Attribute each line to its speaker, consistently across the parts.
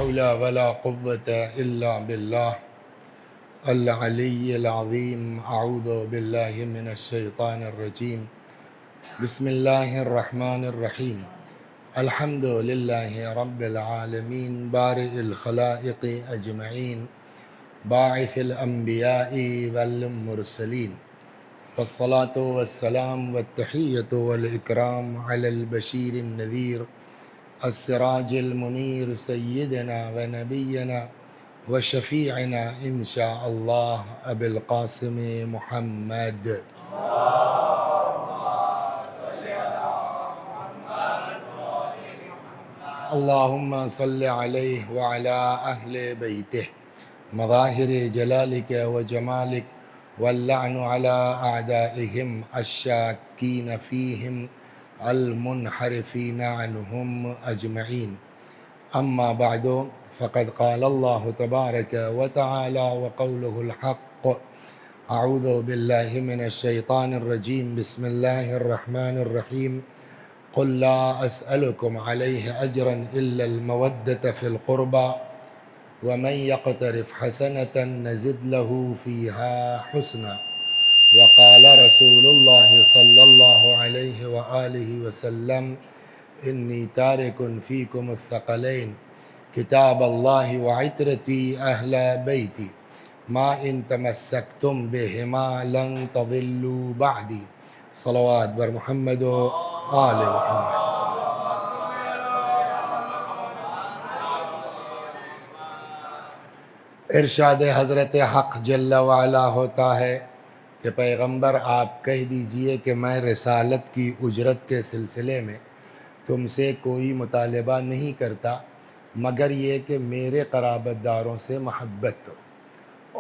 Speaker 1: حول ولا قوة إلا بالله العلي العظيم. أعوذ بالله من الشيطان الرجيم. بسم الله الرحمن الرحيم. الحمد لله رب العالمين بارئ الخلائق أجمعين باعث الأنبياء والمرسلين، والصلاة والسلام والتحية والإكرام على البشير النذير السراج المنير سيدنا ونبينا وشفيعنا إن شاء الله أبي القاسم محمد. اللهم صل عليه وعلى أهل بيته مظاهر جلالك وجمالك، واللعن على أعدائهم الشاكين فيهم المنحرفين عنهم أجمعين. أما بعد، فقد قال الله تبارك وتعالى وقوله الحق: أعوذ بالله من الشيطان الرجيم. بسم الله الرحمن الرحيم. قل لا أسألكم عليه أجرا إلا المودة في القربى ومن يقترف حسنة نزد له فيها حسنا. وقال رسول الله صلى الله عليه وآله وسلم: إني تارك فيكم الثقلين كتاب الله وعترتي أهل بيتي ما إن تمسكتم بهما لن تضلوا بعدي. صلوات بر محمد و آل محمد. ارشاد حضرت حق جل وعلا ہوتا ہے کہ پیغمبر آپ کہہ دیجئے کہ میں رسالت کی اجرت کے سلسلے میں تم سے کوئی مطالبہ نہیں کرتا مگر یہ کہ میرے قرابت داروں سے محبت کرو،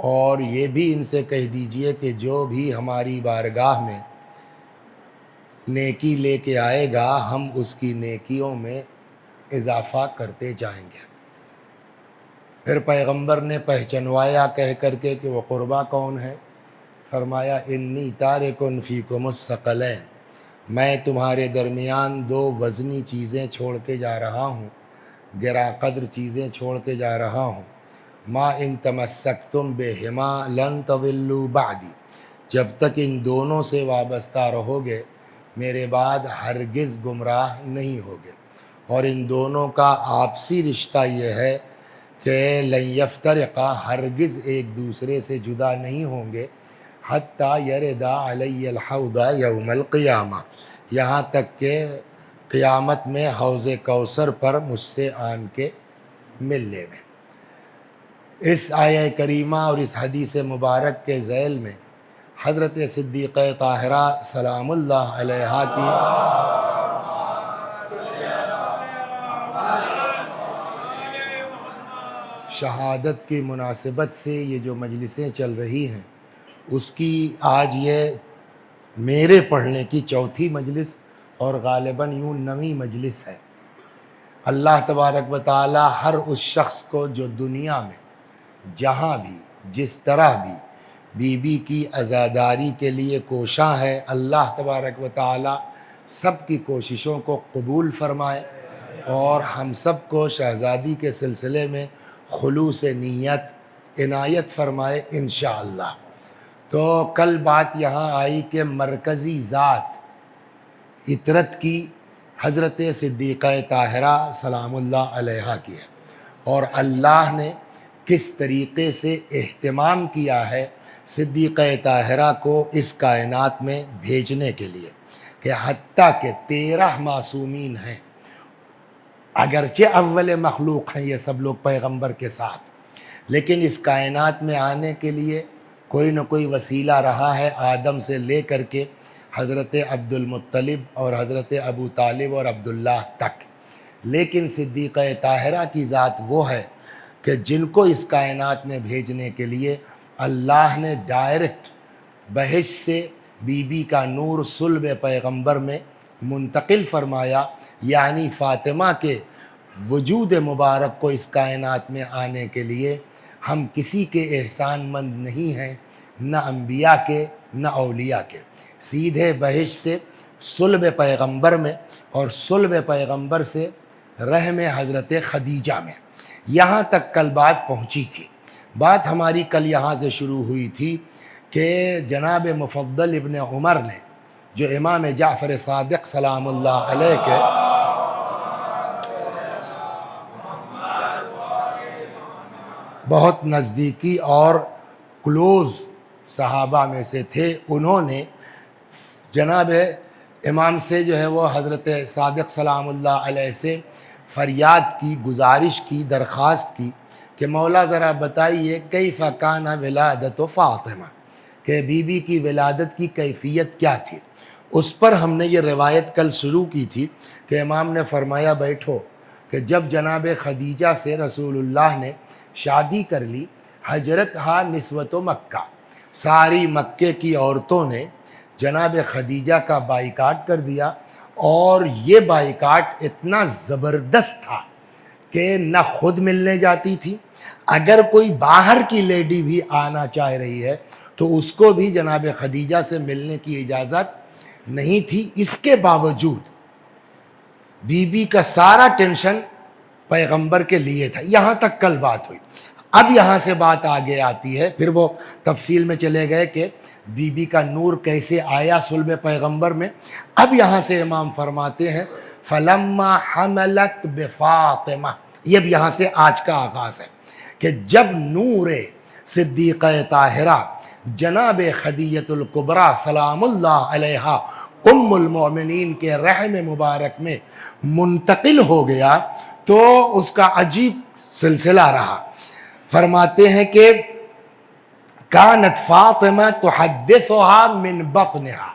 Speaker 1: اور یہ بھی ان سے کہہ دیجئے کہ جو بھی ہماری بارگاہ میں نیکی لے کے آئے گا ہم اس کی نیکیوں میں اضافہ کرتے جائیں گے۔ پھر پیغمبر نے پہچنوایا کہہ کر کے کہ وہ قربا کون ہے؟ فرمایا: انی تارکن فیکم الثقلین، میں تمہارے درمیان دو وزنی چیزیں چھوڑ کے جا رہا ہوں، گرا قدر چیزیں چھوڑ کے جا رہا ہوں۔ ما ان تمسکتم بہما لن تضلوا بعدی، جب تک ان دونوں سے وابستہ رہو گے میرے بعد ہرگز گمراہ نہیں ہوگے۔ اور ان دونوں کا آپسی رشتہ یہ ہے کہ لن یفترقا، ہرگز ایک دوسرے سے جدا نہیں ہوں گے، حتیٰ یردا علی الحوض یوم القیامہ، یہاں تک کہ قیامت میں حوض کوثر پر مجھ سے آن کے مل لے میں۔ اس آیہ کریمہ اور اس حدیث مبارک کے ذیل میں حضرت صدیقہ طاہرہ سلام اللہ علیہا کی شہادت کی مناسبت سے یہ جو مجلسیں چل رہی ہیں اس کی آج یہ میرے پڑھنے کی چوتھی مجلس اور غالباً یوں 9ویں مجلس ہے۔ اللہ تبارک و تعالی ہر اس شخص کو جو دنیا میں جہاں بھی جس طرح بھی بی بی کی عزاداری کے لیے کوشاں ہے، اللہ تبارک و تعالی سب کی کوششوں کو قبول فرمائے اور ہم سب کو شہزادی کے سلسلے میں خلوص نیت عنایت فرمائے انشاءاللہ۔ تو کل بات یہاں آئی کہ مرکزی ذات عطرت کی حضرت صدیقہ طاہرہ سلام اللہ علیہا کی ہے، اور اللہ نے کس طریقے سے اہتمام کیا ہے صدیقہ طاہرہ کو اس کائنات میں بھیجنے کے لیے کہ حتیٰ کہ 13 معصومین ہیں، اگرچہ اول مخلوق ہیں یہ سب لوگ پیغمبر کے ساتھ، لیکن اس کائنات میں آنے کے لیے کوئی نہ کوئی وسیلہ رہا ہے، آدم سے لے کر کے حضرت عبد المطلب اور حضرت ابو طالب اور عبداللہ تک۔ لیکن صدیقہ طاہرہ کی ذات وہ ہے کہ جن کو اس کائنات میں بھیجنے کے لیے اللہ نے ڈائریکٹ بہشت سے بی بی کا نور صلب پیغمبر میں منتقل فرمایا، یعنی فاطمہ کے وجود مبارک کو اس کائنات میں آنے کے لیے ہم کسی کے احسان مند نہیں ہیں، نہ انبیاء کے نہ اولیاء کے۔ سیدھے بہشت سے صلب پیغمبر میں اور صلب پیغمبر سے رحم حضرت خدیجہ میں، یہاں تک کل بات پہنچی تھی. بات ہماری کل یہاں سے شروع ہوئی تھی کہ جناب مفضل ابن عمر نے جو امام جعفر صادق سلام اللہ علیہ کے بہت نزدیکی اور کلوز صحابہ میں سے تھے، انہوں نے جناب امام سے جو ہے وہ حضرت صادق سلام اللہ علیہ سے فریاد کی، گزارش کی، درخواست کی کہ مولا ذرا بتائیے کیف کان ولادت فاطمہ، کہ بی بی کی ولادت کی کیفیت کیا تھی. اس پر ہم نے یہ روایت کل شروع کی تھی کہ امام نے فرمایا بیٹھو کہ جب جناب خدیجہ سے رسول اللہ نے شادی کر لی، حجرت ہا نسوت مکہ، ساری مکے کی عورتوں نے جناب خدیجہ کا بائیکاٹ کر دیا، اور یہ بائیکاٹ اتنا زبردست تھا کہ نہ خود ملنے جاتی تھی، اگر کوئی باہر کی لیڈی بھی آنا چاہ رہی ہے تو اس کو بھی جناب خدیجہ سے ملنے کی اجازت نہیں تھی. اس کے باوجود بی بی کا سارا ٹینشن پیغمبر کے لیے تھا. یہاں تک کل بات ہوئی. اب یہاں سے بات آگے آتی ہے، پھر وہ تفصیل میں چلے گئے کہ بی بی کا نور کیسے آیا صلب پیغمبر میں. اب یہاں سے امام فرماتے ہیں فلما حملت بفاطمہ، یہ اب یہاں سے آج کا آغاز ہے کہ جب نور صدیقہ طاہرہ جناب خدیجۃ الکبریٰ سلام اللہ علیہا ام المؤمنین کے رحم مبارک میں منتقل ہو گیا تو اس کا عجیب سلسلہ رہا. فرماتے ہیں کہ کانت فاطمہ تحدثها من بطنها،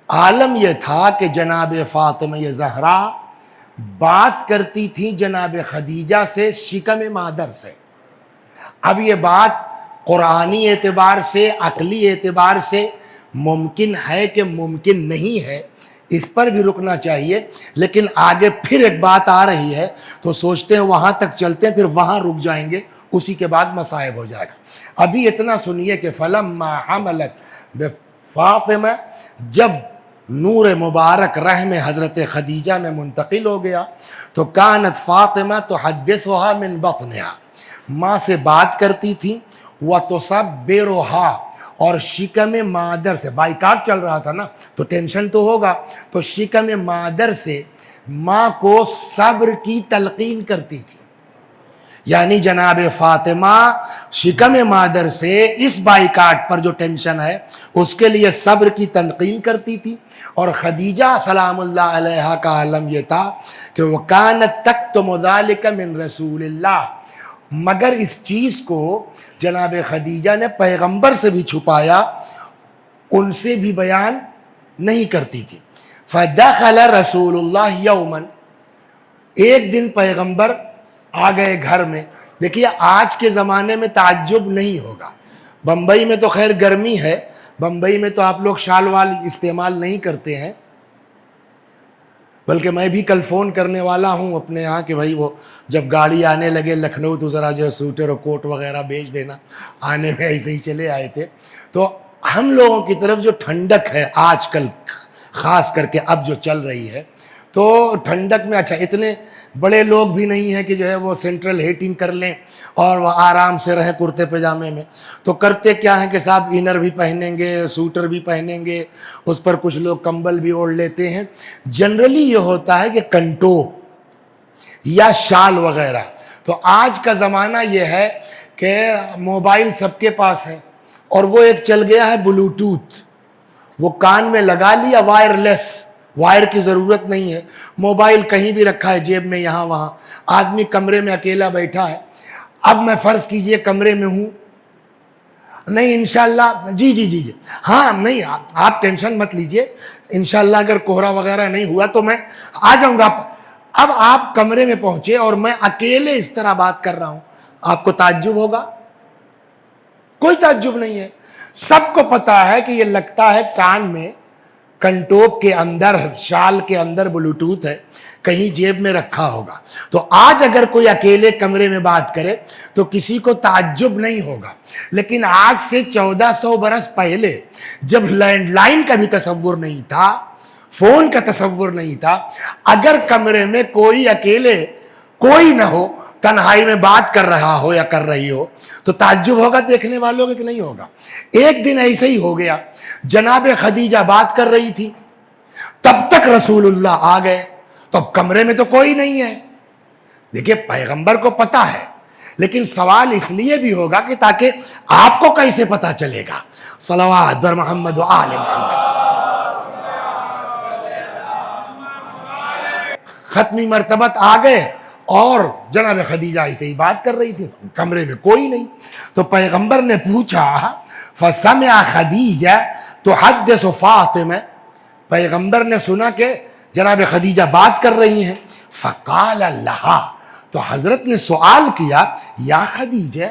Speaker 1: عالم یہ تھا کہ جناب فاطمہ زہرا بات کرتی تھی جناب خدیجہ سے شکم مادر سے. اب یہ بات قرآنی اعتبار سے، عقلی اعتبار سے ممکن ہے کہ ممکن نہیں ہے، اس پر بھی رکنا چاہیے، لیکن آگے پھر ایک بات آ رہی ہے تو سوچتے ہیں وہاں تک چلتے ہیں، پھر وہاں رک جائیں گے، اسی کے بعد مصائب ہو جائے گا. ابھی اتنا سنیے کہ فلما حملت بفاطمہ، جب نور مبارک رحم حضرت خدیجہ میں منتقل ہو گیا تو کانت فاطمہ تحدثها من بطنها، ماں سے بات کرتی تھی، وتصبرها، اور شکم مادر سے، بائیکاٹ چل رہا تھا نا تو ٹینشن تو ہوگا، تو شکم مادر سے ماں کو صبر کی تلقین کرتی تھی. یعنی جناب فاطمہ شکم مادر سے اس بائیکاٹ پر جو ٹینشن ہے اس کے لیے صبر کی تلقین کرتی تھی. اور خدیجہ سلام اللہ علیہا کا عالم یہ تھا کہ وہ کانت تکتم ذلک من رسول اللہ، مگر اس چیز کو جناب خدیجہ نے پیغمبر سے بھی چھپایا، ان سے بھی بیان نہیں کرتی تھی. فدخل رسول اللہ یوما، ایک دن پیغمبر آ گئے گھر میں. دیکھیے آج کے زمانے میں تعجب نہیں ہوگا، بمبئی میں تو خیر گرمی ہے، بمبئی میں تو آپ لوگ شال وال استعمال نہیں کرتے ہیں، بلکہ میں بھی کل فون کرنے والا ہوں اپنے یہاں کہ بھائی وہ جب گاڑی آنے لگے لکھنؤ تو ذرا جو ہے سوٹر اور کوٹ وغیرہ بھیج دینا. آنے میں ایسے ہی چلے آئے تھے. تو ہم لوگوں کی طرف جو ٹھنڈک ہے آج کل، خاص کر کے اب جو چل رہی ہے، تو ٹھنڈک میں اچھا اتنے بڑے لوگ بھی نہیں ہیں کہ جو ہے وہ سینٹرل ہیٹنگ کر لیں اور وہ آرام سے رہیں کرتے پجامے میں. تو کرتے کیا ہیں کہ صاحب انر بھی پہنیں گے، سوٹر بھی پہنیں گے، اس پر کچھ لوگ کمبل بھی اوڑھ لیتے ہیں. جنرلی یہ ہوتا ہے کہ کنٹوپ یا شال وغیرہ. تو آج کا زمانہ یہ ہے کہ موبائل سب کے پاس ہے، اور وہ ایک چل گیا ہے بلوٹوتھ، وہ کان میں لگا لیا، وائرلیس، وائر کی ضرورت نہیں ہے، موبائل کہیں بھی رکھا ہے جیب میں، یہاں وہاں. آدمی کمرے میں اکیلا بیٹھا ہے. اب میں فرض کیجئے کمرے میں ہوں، نہیں انشاءاللہ جی ہاں نہیں آپ ٹینشن مت لیجئے، انشاءاللہ اگر کوہرا وغیرہ نہیں ہوا تو میں آ جاؤں گا. اب آپ کمرے میں پہنچے اور میں اکیلے اس طرح بات کر رہا ہوں، آپ کو تعجب ہوگا؟ کوئی تعجب نہیں ہے. سب کو پتا ہے کہ یہ لگتا ہے کان میں کنٹوپ کے اندر، شال کے اندر بلوٹوتھ ہے، کہیں جیب میں رکھا ہوگا. تو آج اگر کوئی اکیلے کمرے میں بات کرے تو کسی کو تعجب نہیں ہوگا. لیکن آج سے 1400 برس پہلے جب لینڈ لائن کا بھی تصور نہیں تھا، فون کا تصور نہیں تھا، اگر کمرے میں کوئی اکیلے کوئی نہ ہو تنہائی میں بات کر رہا ہو یا کر رہی ہو تو تعجب ہوگا دیکھنے والوں کو کہ نہیں ہوگا؟ ایک دن ایسے ہی ہو گیا، جناب خدیجہ بات کر رہی تھی، تب تک رسول اللہ آ گئے، تو اب کمرے میں تو کوئی نہیں ہے۔ دیکھیے پیغمبر کو پتا ہے، لیکن سوال اس لیے بھی ہوگا کہ تاکہ آپ کو کیسے پتا چلے گا؟ صلوات بر محمد و آل محمد۔ ختمی مرتبت آ گئے اور جناب خدیجہ ایسے ہی بات کر رہی تھی، کمرے میں کوئی نہیں، تو پیغمبر نے پوچھا، فسمع خدیجہ تحدث فاطمہ، پیغمبر نے سنا کہ جناب خدیجہ بات کر رہی ہیں، فقال لہا، تو حضرت نے سوال کیا، یا خدیجہ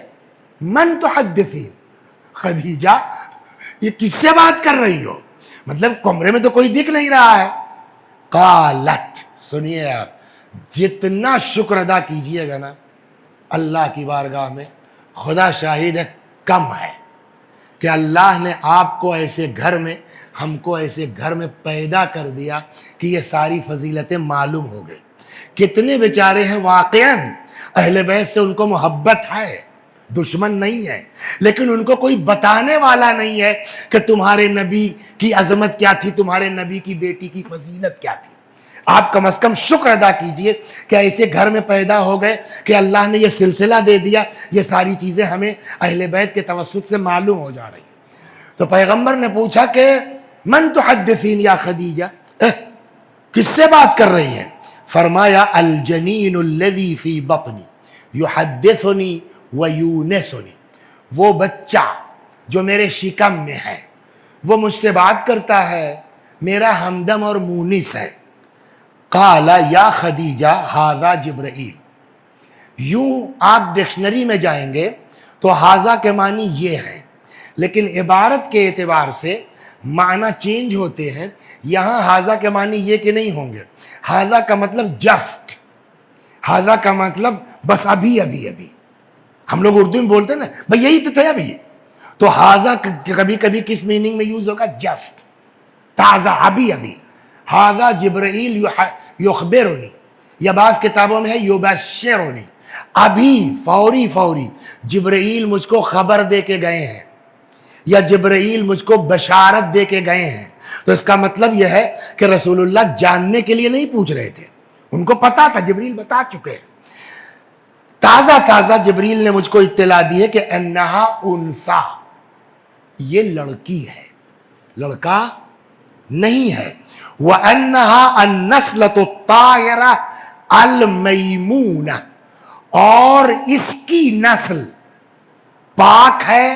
Speaker 1: من تحدثین، خدیجہ یہ کس سے بات کر رہی ہو؟ مطلب کمرے میں تو کوئی دکھ نہیں رہا ہے۔ قالت، سنیے آپ، جتنا شکر ادا کیجئے گا نا اللہ کی بارگاہ میں، خدا شاہد ہے کم ہے کہ اللہ نے آپ کو ایسے گھر میں، ہم کو ایسے گھر میں پیدا کر دیا کہ یہ ساری فضیلتیں معلوم ہو گئی۔ کتنے بیچارے ہیں واقعاً اہل بیت سے ان کو محبت ہے، دشمن نہیں ہے، لیکن ان کو کوئی بتانے والا نہیں ہے کہ تمہارے نبی کی عظمت کیا تھی، تمہارے نبی کی بیٹی کی فضیلت کیا تھی۔ آپ کم از کم شکر ادا کیجئے کہ ایسے گھر میں پیدا ہو گئے کہ اللہ نے یہ سلسلہ دے دیا، یہ ساری چیزیں ہمیں اہل بیت کے توسط سے معلوم ہو جا رہی ہیں۔ تو پیغمبر نے پوچھا کہ من تحدثین یا خدیجہ، کس سے بات کر رہی ہیں؟ فرمایا الجنین الذی فی بطنی یحدثنی ویونسنی، وہ بچہ جو میرے شکم میں ہے وہ مجھ سے بات کرتا ہے، میرا ہمدم اور مونس ہے۔ قال یا خدیجہ ھذا جبرائیل، یوں آپ ڈکشنری میں جائیں گے تو ھذا کے معنی یہ ہیں، لیکن عبارت کے اعتبار سے معنی چینج ہوتے ہیں۔ یہاں ھذا کے معنی یہ کہ نہیں ہوں گے، ھذا کا مطلب جسٹ، ھذا کا مطلب بس ابھی ابھی ابھی، ہم لوگ اردو میں بولتے ہیں نا بھئی یہی تو تھے ابھی، تو ھذا کبھی کبھی کس میننگ میں یوز ہوگا؟ جسٹ، تازہ، ابھی ابھی۔ ھذا جبرائیل یخبرنی، یا بعض کتابوں میں ہے یبشرنی، ابھی فوری فوری جبرائیل مجھ کو خبر دے کے گئے ہیں، یا جبرائیل مجھ کو بشارت دے کے گئے ہیں۔ تو اس کا مطلب یہ ہے کہ رسول اللہ جاننے کے لیے نہیں پوچھ رہے تھے، ان کو پتا تھا، جبرائیل بتا چکے ہیں۔ تازہ تازہ جبرائیل نے مجھ کو اطلاع دی ہے کہ انہا انثی، یہ لڑکی ہے، لڑکا نہیں ہے۔ وَأَنَّهَا النَّسْلَةُ الطَّاهِرَةُ الْمَيْمُونَةُ، اور اس کی نسل پاک ہے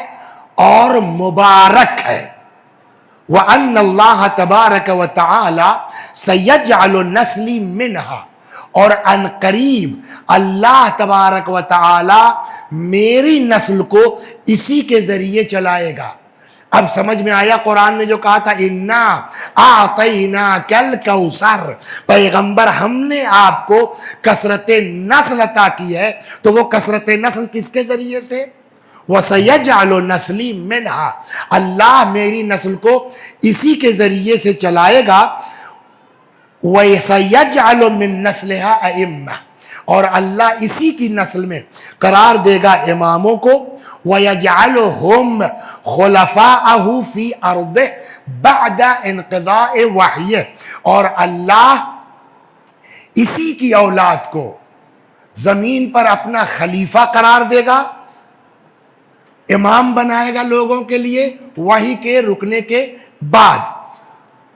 Speaker 1: اور مبارک ہے۔ وَأَنَّ اللَّهَ تَبَارَكَ وَتَعَالَى سَيَجْعَلُ نَسْلِي مِنْهَا، اور ان قریب اللہ تبارک و تعالی میری نسل کو اسی کے ذریعے چلائے گا۔ اب سمجھ میں آیا قرآن نے جو کہا تھا اِنَّا أَعْطَيْنَاكَ الْكَوْثَرَ، پیغمبر ہم نے آپ کو کثرت نسل عطا کی ہے، تو وہ کثرت نسل کس کے ذریعے سے؟ وَسَيَجْعَلُ نَسْلِي مِنْهَا، اللہ میری نسل کو اسی کے ذریعے سے چلائے گا۔ وَسَيَجْعَلُ مِن نَسْلِهَا أَئِمَّةً، اور اللہ اسی کی نسل میں قرار دے گا اماموں کو۔ وَيَجْعَلُهُمْ خُلَفَاءَهُ فِي أَرْضِهِ بَعْدَ انقضاء وحیہ، اور اللہ اسی کی اولاد کو زمین پر اپنا خلیفہ قرار دے گا، امام بنائے گا لوگوں کے لیے وحی کے رکنے کے بعد۔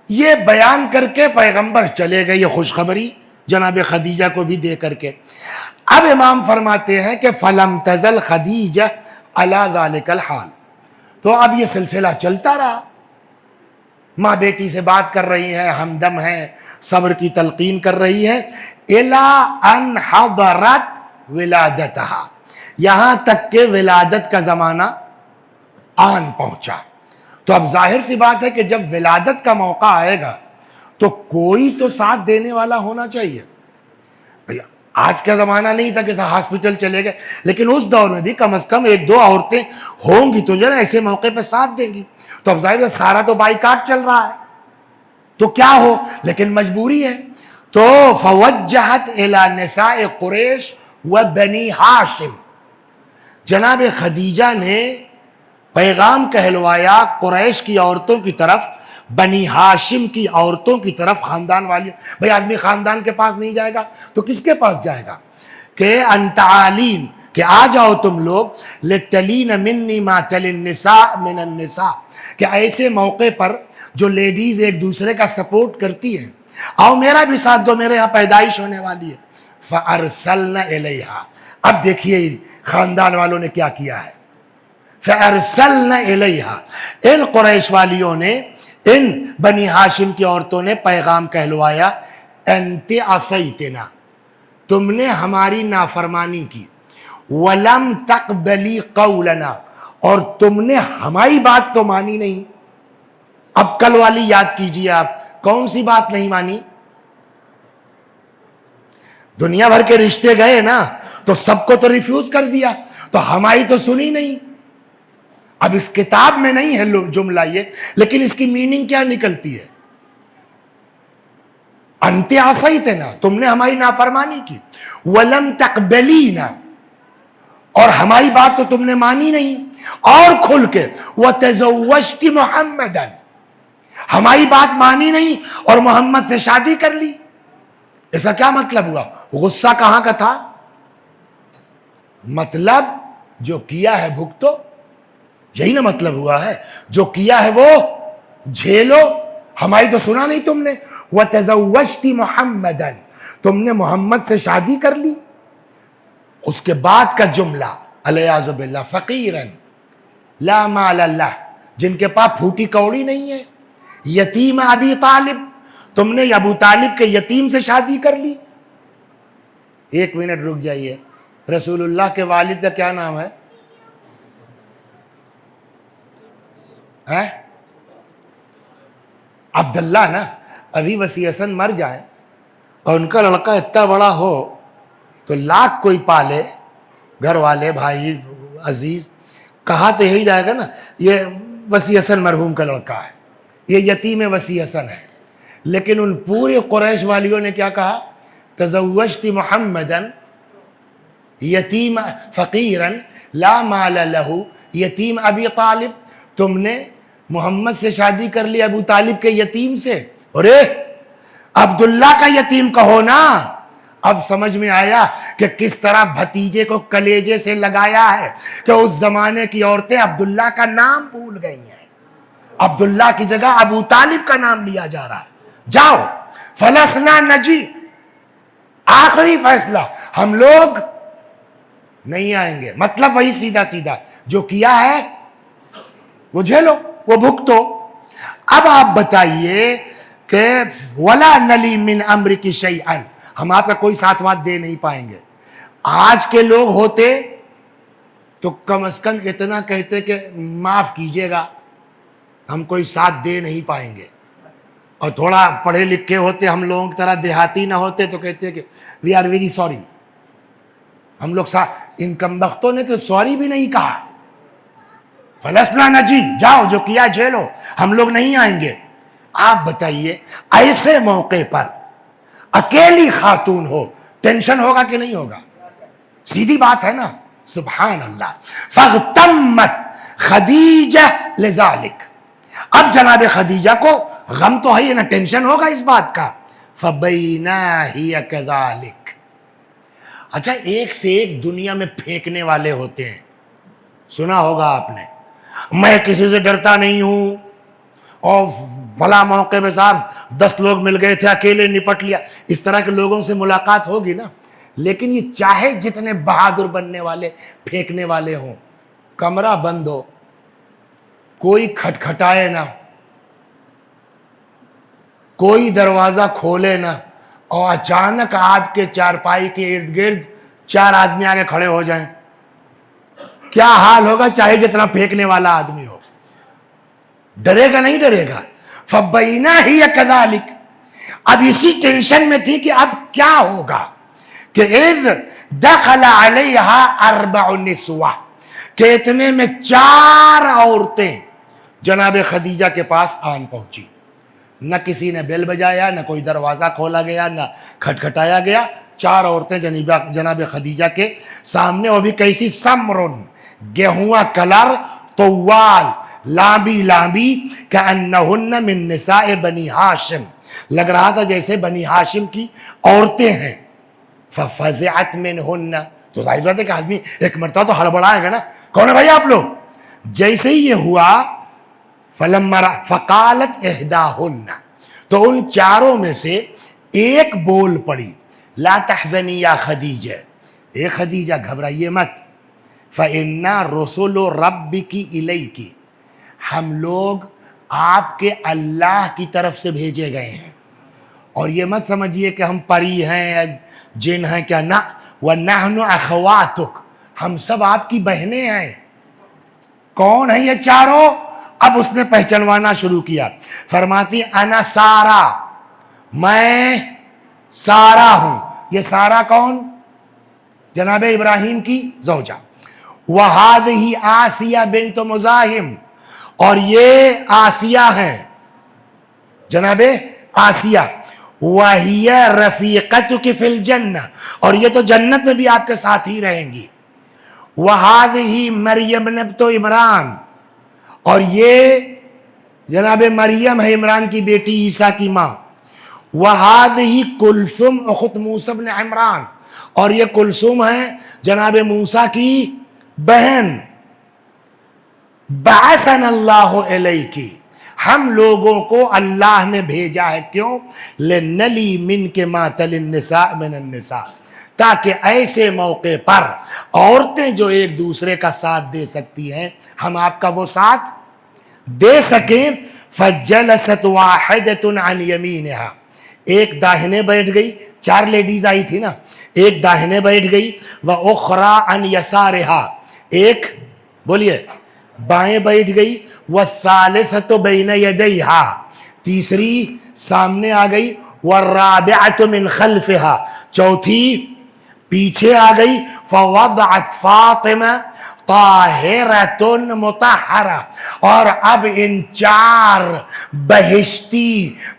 Speaker 1: یہ بیان کر کے پیغمبر چلے گئے، یہ خوشخبری جناب خدیجہ کو بھی دے کر کے۔ اب امام فرماتے ہیں کہ فَلَمْ تَزَلْ خَدِیجَةٌ عَلَى ذَلِكَ الْحَالِ، تو اب یہ سلسلہ چلتا رہا، ماں بیٹی سے بات کر رہی ہیں، ہمدم ہیں، صبر کی تلقین کر رہی ہیں، إِلَىٰ أَنْ حَضَرَتْ وِلَادَتَهَا، یہاں تک کہ ولادت کا زمانہ آن پہنچا۔ تو اب ظاہر سی بات ہے کہ جب ولادت کا موقع آئے گا تو کوئی تو ساتھ دینے والا ہونا چاہیے۔ آج کا زمانہ نہیں تھا کہ ہاسپٹل چلے گئے، لیکن اس دور میں بھی کم از کم ایک دو عورتیں ہوں گی تو جو نا ایسے موقع پہ ساتھ دیں گی۔ تو اب ظاہر ہے سارا تو بائیکاٹ چل رہا ہے تو کیا ہو، لیکن مجبوری ہے۔ تو فوجہت الی نساء قریش و بنی ہاشم. جناب خدیجہ نے پیغام کہلوایا قریش کی عورتوں کی طرف، بنی ہاشم کی عورتوں کی طرف، خاندان والی. بھئی آدمی خاندان کے پاس نہیں جائے گا تو کس کے پاس جائے گا؟ کہ انتعالین، کہ آ جاؤ تم لوگ، لتلین منی ما تلی النساء من النساء، کہ ایسے موقع پر جو لیڈیز ایک دوسرے کا سپورٹ کرتی ہیں، آؤ میرا بھی ساتھ دو، میرے ہاں پیدائش ہونے والی ہے. فَأَرْسَلْنَ إِلَيْهَا. اب دیکھیے خاندان والوں نے کیا کیا ہے. فَأَرْسَلْنَ إِلَيْهَا، ان قریش والیوں نے، ان بنی ہاشم کی عورتوں نے پیغام کہلوایا، انت عصیتنا، تم نے ہماری نافرمانی کی، وَلَمْ تَقْبَلِي قَوْلَنَا، اور تم نے ہماری بات تو مانی نہیں. اب کل والی یاد کیجئے آپ، کون سی بات نہیں مانی؟ دنیا بھر کے رشتے گئے نا تو سب کو تو ریفیوز کر دیا، تو ہماری تو سنی نہیں. اب اس کتاب میں نہیں ہے جملہ یہ، لیکن اس کی میننگ کیا نکلتی ہے؟ انت عصیتنا، تم نے ہماری نافرمانی کی، ولم تقبلینا، اور ہماری بات تو تم نے مانی نہیں، اور کھل کے وتزوجت محمدا، ہماری بات مانی نہیں اور محمد سے شادی کر لی. اس کا کیا مطلب ہوا؟ غصہ کہاں کا تھا؟ مطلب جو کیا ہے بھگتو، یہی نا مطلب ہوا ہے. جو کیا ہے وہ جھیلو، ہماری تو سنا نہیں تم نے. وَتَزَوَّجْتِ مُحَمَّدًا، تم نے محمد سے شادی کر لی. اس کے بعد کا جملہ علیاذ باللہ، فقیرن لا مال اللہ، جن کے پاس پھوٹی کوڑی نہیں ہے. یتیم ابی طالب، تم نے ابو طالب کے یتیم سے شادی کر لی. ایک منٹ رک جائیے، رسول اللہ کے والد کا کیا نام ہے؟ عبداللہ نا. ابھی وسیع حسن مر جائے اور ان کا لڑکا اتنا بڑا ہو تو لاکھ کوئی پالے، گھر والے، بھائی، عزیز، کہا تو یہی جائے گا نا یہ وسیع حسن مرحوم کا لڑکا ہے، یہ یتیم وسیع حسن ہے. لیکن ان پورے قریش والیوں نے کیا کہا؟ تزوجت محمدا یتیم فقیرا لا مال لہ یتیم ابی طالب، تم نے محمد سے شادی کر لی ابو طالب کے یتیم سے. ارے عبداللہ کا یتیم کہو نا. اب سمجھ میں آیا کہ کس طرح بھتیجے کو کلیجے سے لگایا ہے کہ اس زمانے کی عورتیں عبداللہ کا نام بھول گئی ہیں. عبداللہ کی جگہ ابو طالب کا نام لیا جا رہا ہے. جاؤ فلسنا نجی، آخری فیصلہ، ہم لوگ نہیں آئیں گے. مطلب وہی سیدھا سیدھا، جو کیا ہے وہ جھیلو، وہ بھگتو. اب آپ بتائیے کہ ولا نلی من امرک شیئا، ہم آپ کا کوئی ساتھ وات دے نہیں پائیں گے. آج کے لوگ ہوتے تو کم از کم اتنا کہتے کہ معاف کیجئے گا، ہم کوئی ساتھ دے نہیں پائیں گے. اور تھوڑا پڑھے لکھے ہوتے، ہم لوگوں کی طرح دیہاتی نہ ہوتے تو کہتے کہ وی آر ویری سوری. ہم لوگ ان کمبختوں نے تو سوری بھی نہیں کہا. فلسنا نجی، جاؤ جو کیا جھیلو، ہم لوگ نہیں آئیں گے. آپ بتائیے ایسے موقع پر اکیلی خاتون ہو، ٹینشن ہوگا کہ نہیں ہوگا؟ سیدھی بات ہے نا. سبحان اللہ. فاغتمت خدیجہ لذالک، اب جناب خدیجہ کو غم تو ہے نا، ٹینشن ہوگا اس بات کا. فبینا ہی کذالک. اچھا، ایک سے ایک دنیا میں پھینکنے والے ہوتے ہیں، سنا ہوگا آپ نے، میں کسی سے ڈرتا نہیں ہوں، اور فلاں موقع میں صاحب 10 لوگ مل گئے تھے، اکیلے نپٹ لیا. اس طرح کے لوگوں سے ملاقات ہوگی نا. لیکن یہ چاہے جتنے بہادر بننے والے، پھینکنے والے ہوں، کمرہ بند ہو، کوئی کھٹکھٹائے نہ، کوئی دروازہ کھولے نہ، اور اچانک آپ کے چارپائی کے ارد گرد 4 آدمی آگے کھڑے ہو جائیں، کیا حال ہوگا؟ چاہے جتنا پھینکنے والا آدمی ہو، ڈرے گا نہیں ڈرے گا. فبینا ہی کذالک. اب اسی ٹینشن میں تھی کہ اب کیا ہوگا، کہ اذ دخل علیہا 4 نسوہ، کہ اتنے میں 4 عورتیں جناب خدیجہ کے پاس آن پہنچی. نہ کسی نے بیل بجایا، نہ کوئی دروازہ کھولا گیا، نہ کھٹکھٹایا گیا. 4 عورتیں جناب خدیجہ کے سامنے، اور بھی کیسی سمرن، گیہواں کلر، طوال، لامبی لامبی، کأنہن من نساء بنی ہاشم، لگ رہا تھا جیسے بنی ہاشم کی عورتیں ہیں. ففزعت منہن، تو ظاہر بات ہے کہ آدمی ایک مرتبہ تو ہڑبڑائے گا نا، کون ہے بھائی آپ لوگ؟ جیسے ہی یہ ہوا فقالت احداہن، تو ان 4 میں سے ایک بول پڑی، لا تحزنی یا خدیجہ، اے خدیجہ گھبرائیے مت، فإنا رسول ربک الیک، ہم لوگ آپ کے اللہ کی طرف سے بھیجے گئے ہیں. اور یہ مت سمجھیے کہ ہم پری ہیں جن ہیں، کیا نہ، وَنَحْنُ أَخَوَاتُكَ، ہم سب آپ کی بہنیں ہیں. کون ہیں یہ 4؟ اب اس نے پہچانوانا شروع کیا. فرماتی انا سارا، میں سارا ہوں. یہ سارا کون؟ جناب ابراہیم کی زوجہ. وَهَذِهِ آسیہ بنت مزاحم، اور یہ آسیہ ہیں، جناب آسیہ. وَهِيَ رَفِيقَتُكِ فِي الْجَنَّةِ، اور یہ تو جنت میں بھی آپ کے ساتھ ہی رہیں گی. وَهَذِهِ مریم ابنۃ عمران، اور یہ جناب مریم ہے، عمران کی بیٹی، عیسیٰ کی ماں. وَهَذِهِ کلثوم اخت موسیٰ بن عمران، اور یہ کلثوم ہے جناب موسیٰ کی بہن. بعثنا اللہ الیک، ہم لوگوں کو اللہ نے بھیجا ہے، کیوں؟ لنلی منک ما تلی النساء من النساء، تاکہ ایسے موقع پر عورتیں جو ایک دوسرے کا ساتھ دے سکتی ہیں، ہم آپ کا وہ ساتھ دے سکیں. فجلست واحدۃ عن یمینہا، ایک داہنے بیٹھ گئی، 4 لیڈیز آئی تھی نا، ایک داہنے بیٹھ گئی. واخری عن یسارہا، ایک بولیے بائیں بیٹھ گئی. والثالثۃ بین یدیہا، تیسری سامنے آ گئی. والرابعۃ من خلفہا، چوتھی پیچھے آ گئی. فوضعت فاطمہ طاہرۃ مطہرہ، اور اب ان 4 بہشتی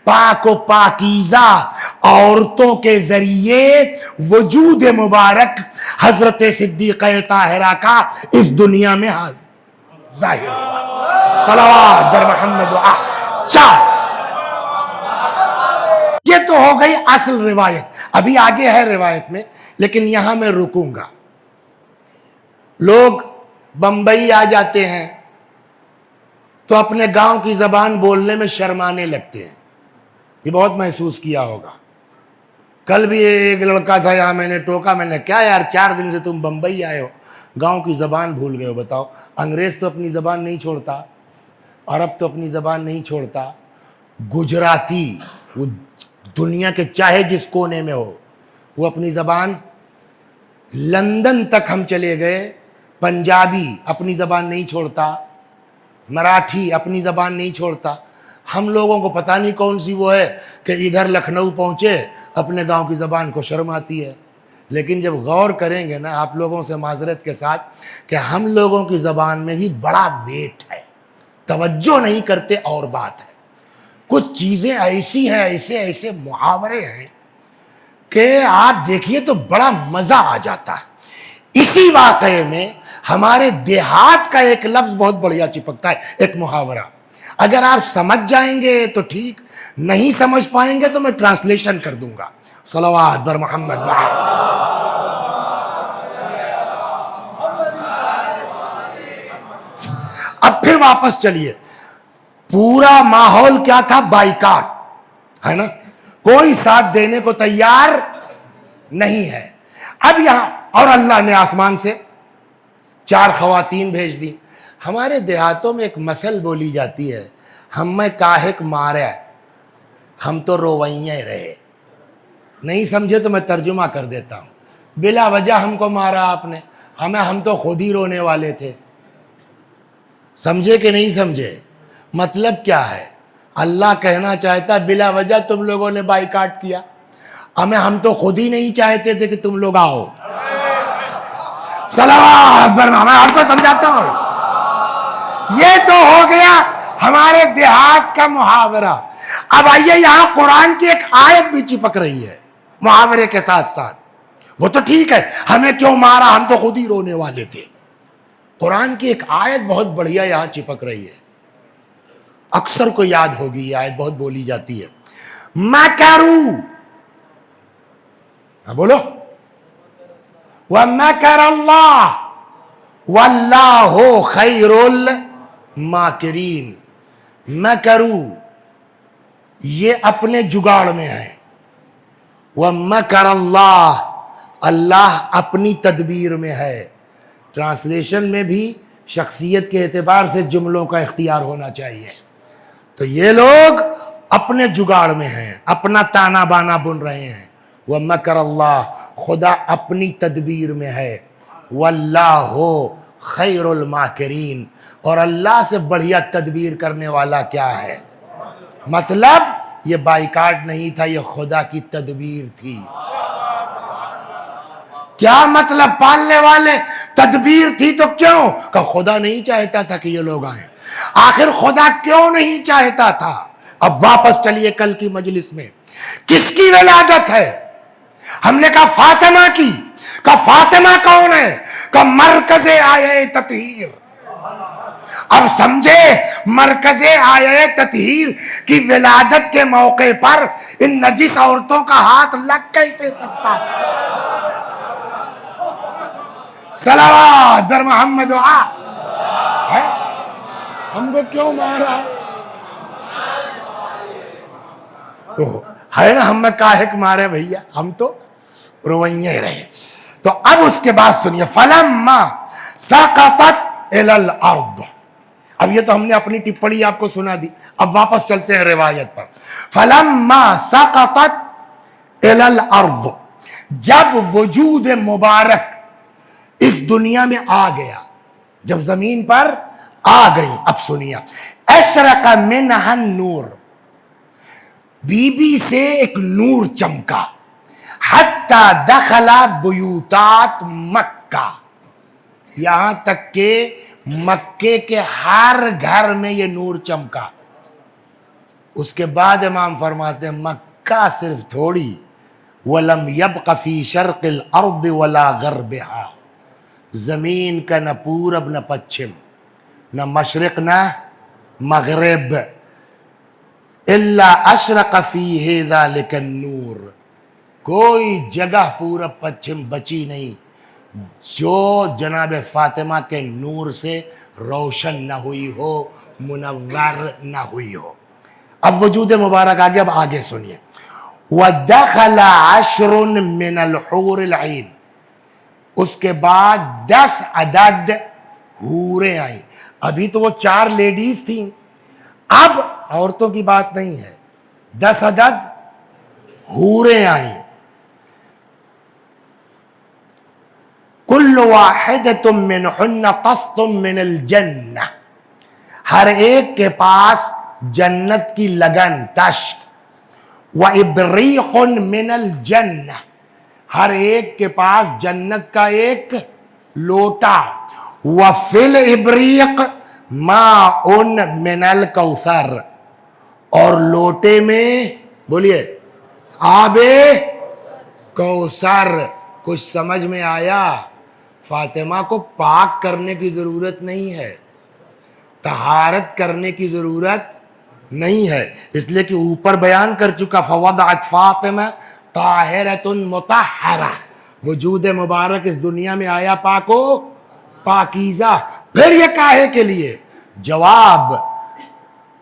Speaker 1: پاک و پاکیزہ عورتوں کے ذریعے وجود مبارک حضرت صدیقہ طاہرہ کا اس دنیا میں ظاہر ہوا. صلوات بر محمد. 4. یہ تو ہو گئی اصل روایت، ابھی آگے ہے روایت میں، لیکن یہاں میں رکوں گا. لوگ بمبئی آ جاتے ہیں تو اپنے گاؤں کی زبان بولنے میں شرمانے لگتے ہیں. یہ بہت محسوس کیا ہوگا. کل بھی ایک لڑکا تھا یہاں، میں نے ٹوکا، میں نے کیا یار 4 دن سے تم بمبئی آئے ہو، گاؤں کی زبان بھول گئے ہو. بتاؤ، انگریز تو اپنی زبان نہیں چھوڑتا، عرب تو اپنی زبان نہیں چھوڑتا، گجراتی وہ دنیا کے چاہے جس کونے میں ہو وہ اپنی زبان، لندن تک ہم چلے گئے، پنجابی اپنی زبان نہیں چھوڑتا، مراٹھی اپنی زبان نہیں چھوڑتا. ہم لوگوں کو پتہ نہیں کون سی وہ ہے کہ ادھر لکھنؤ پہنچے اپنے گاؤں کی زبان کو شرم آتی ہے. لیکن جب غور کریں گے نا آپ لوگوں سے معذرت کے ساتھ کہ ہم لوگوں کی زبان میں بھی بڑا ویٹ ہے، توجہ نہیں کرتے اور بات ہے. کچھ چیزیں ایسی ہیں، ایسے ایسے محاورے ہیں کہ آپ دیکھیے تو بڑا مزہ آ جاتا ہے. اسی واقعے میں ہمارے دیہات کا ایک لفظ بہت بڑھیا چپکتا ہے، ایک محاورہ. اگر آپ سمجھ جائیں گے تو ٹھیک، نہیں سمجھ پائیں گے تو میں ٹرانسلیشن کر دوں گا. صلوات بر محمد. اب پھر واپس چلیے. پورا ماحول کیا تھا؟ بائیکاٹ ہے نا، کوئی ساتھ دینے کو تیار نہیں ہے. اب یہاں اور اللہ نے آسمان سے 4 خواتین بھیج دی. ہمارے دیہاتوں میں ایک مثل بولی جاتی ہے، ہم میں کاہک مارے ہم تو رویے رہے. نہیں سمجھے تو میں ترجمہ کر دیتا ہوں. بلا وجہ ہم کو مارا آپ نے، ہم تو خود ہی رونے والے تھے. سمجھے کہ نہیں سمجھے؟ مطلب کیا ہے؟ اللہ کہنا چاہتا بلا وجہ تم لوگوں نے بائیکاٹ کیا، ہم تو خود ہی نہیں چاہتے تھے کہ تم لوگ آؤ. صلوات پر میں آپ کو سمجھاتا ہوں. یہ تو ہو گیا ہمارے دیہات کا محاورہ. اب آئیے یہاں قرآن کی ایک آیت بھی چپک رہی ہے محاورے کے ساتھ ساتھ. وہ تو ٹھیک ہے، ہمیں کیوں مارا، ہم تو خود ہی رونے والے تھے۔ قرآن کی ایک آیت بہت بڑھیا یہاں چپک رہی ہے، اکثر کو یاد ہوگی، یہ آیت بہت بولی جاتی ہے۔ مکروا، بولو، وَمَكَرَ اللَّهُ وَاللَّهُ خَيْرُ الْمَاكِرِينَ۔ مکروا یہ اپنے جگاڑ میں ہے، وَمَكَرَ اللَّهُ اللہ اپنی تدبیر میں ہے۔ ٹرانسلیشن میں بھی شخصیت کے اعتبار سے جملوں کا اختیار ہونا چاہیے۔ تو یہ لوگ اپنے جگاڑ میں ہیں، اپنا تانا بانا بن رہے ہیں۔ وَمَكَرَ اللَّهُ خدا اپنی تدبیر میں ہے، وَاللَّهُ خَيْرُ الْمَاكِرِينَ اور اللہ سے بڑھیا تدبیر کرنے والا کیا ہے؟ مطلب یہ بائیکاٹ نہیں تھا، یہ خدا کی تدبیر تھی۔ کیا مطلب؟ پالنے والے تدبیر تھی تو کیوں؟ کہ خدا نہیں چاہتا تھا کہ یہ لوگ آئیں۔ آخر خدا کیوں نہیں چاہتا تھا؟ اب واپس چلیے کل کی مجلس میں، کس کی ولادت ہے؟ ہم نے کہا فاطمہ کی۔ کہ فاطمہ کون ہے؟ کہ مرکز آیہ تطہیر۔ اب سمجھے مرکز آیہ تطہیر کی ولادت کے موقع پر ان نجس عورتوں کا ہاتھ لگ کیسے سکتا تھا؟ صلوات در محمد ہم کو کیوں مارا؟ تو ہے نا، ہم میں کاہک مارے بھیا، ہم تو رویے رہے۔ تو اب اس کے بعد سنیے، فلما سقطت الی الارض۔ اب یہ تو ہم نے اپنی ٹپڑی آپ کو سنا دی، اب واپس چلتے ہیں روایت پر۔ فلما سقطت الی الارض، جب وجود مبارک اس دنیا میں آ گیا، جب زمین پر آ گئی، اب سنیے، اشرق منها النور، بی بی سے ایک نور چمکا، حتی دخل بیوتات مکہ، یہاں تک کہ مکے کے ہر گھر میں یہ نور چمکا۔ اس کے بعد امام فرماتے ہیں مکہ صرف تھوڑی، وَلَمْ يَبْقَ فِي شَرْقِ الْأَرْضِ وَلَا غَرْبِهَا، زمین کا نہ پورب نہ پچھم، نہ مشرق نہ مغرب، الا اشرق فیہ ذلک النور، کوئی جگہ پورب پچھم بچی نہیں جو جناب فاطمہ کے نور سے روشن نہ ہوئی ہو، منور نہ ہوئی ہو۔ اب وجود مبارک آگے، اب آگے سنیے، وَدَخَلَ عَشْرٌ مِّنَ الْحُورِ الْعِينِ، اس کے بعد 10 عدد حوریں آئیں۔ ابھی تو وہ 4 لیڈیز تھیں، اب عورتوں کی بات نہیں ہے، 10 عدد حوریں آئیں۔ کل واحدۃ منہن قسط من الجنہ، ہر ایک کے پاس جنت کی لگن، تشت، وابریق من الجنہ، ہر ایک کے پاس جنت کا ایک لوٹا، وفی الابریق ماء من الکوثر، اور لوٹے میں بولیے آب کوثر۔ کچھ سمجھ میں آیا؟ فاطمہ کو پاک کرنے کی ضرورت نہیں ہے، طہارت کرنے کی ضرورت نہیں ہے، اس لیے کہ اوپر بیان کر چکا فوضعت فاطمہ طاہرۃ مطہرہ، وجود مبارک اس دنیا میں آیا پاک و پاکیزہ۔ پھر یہ کاہے کے لیے؟ جواب،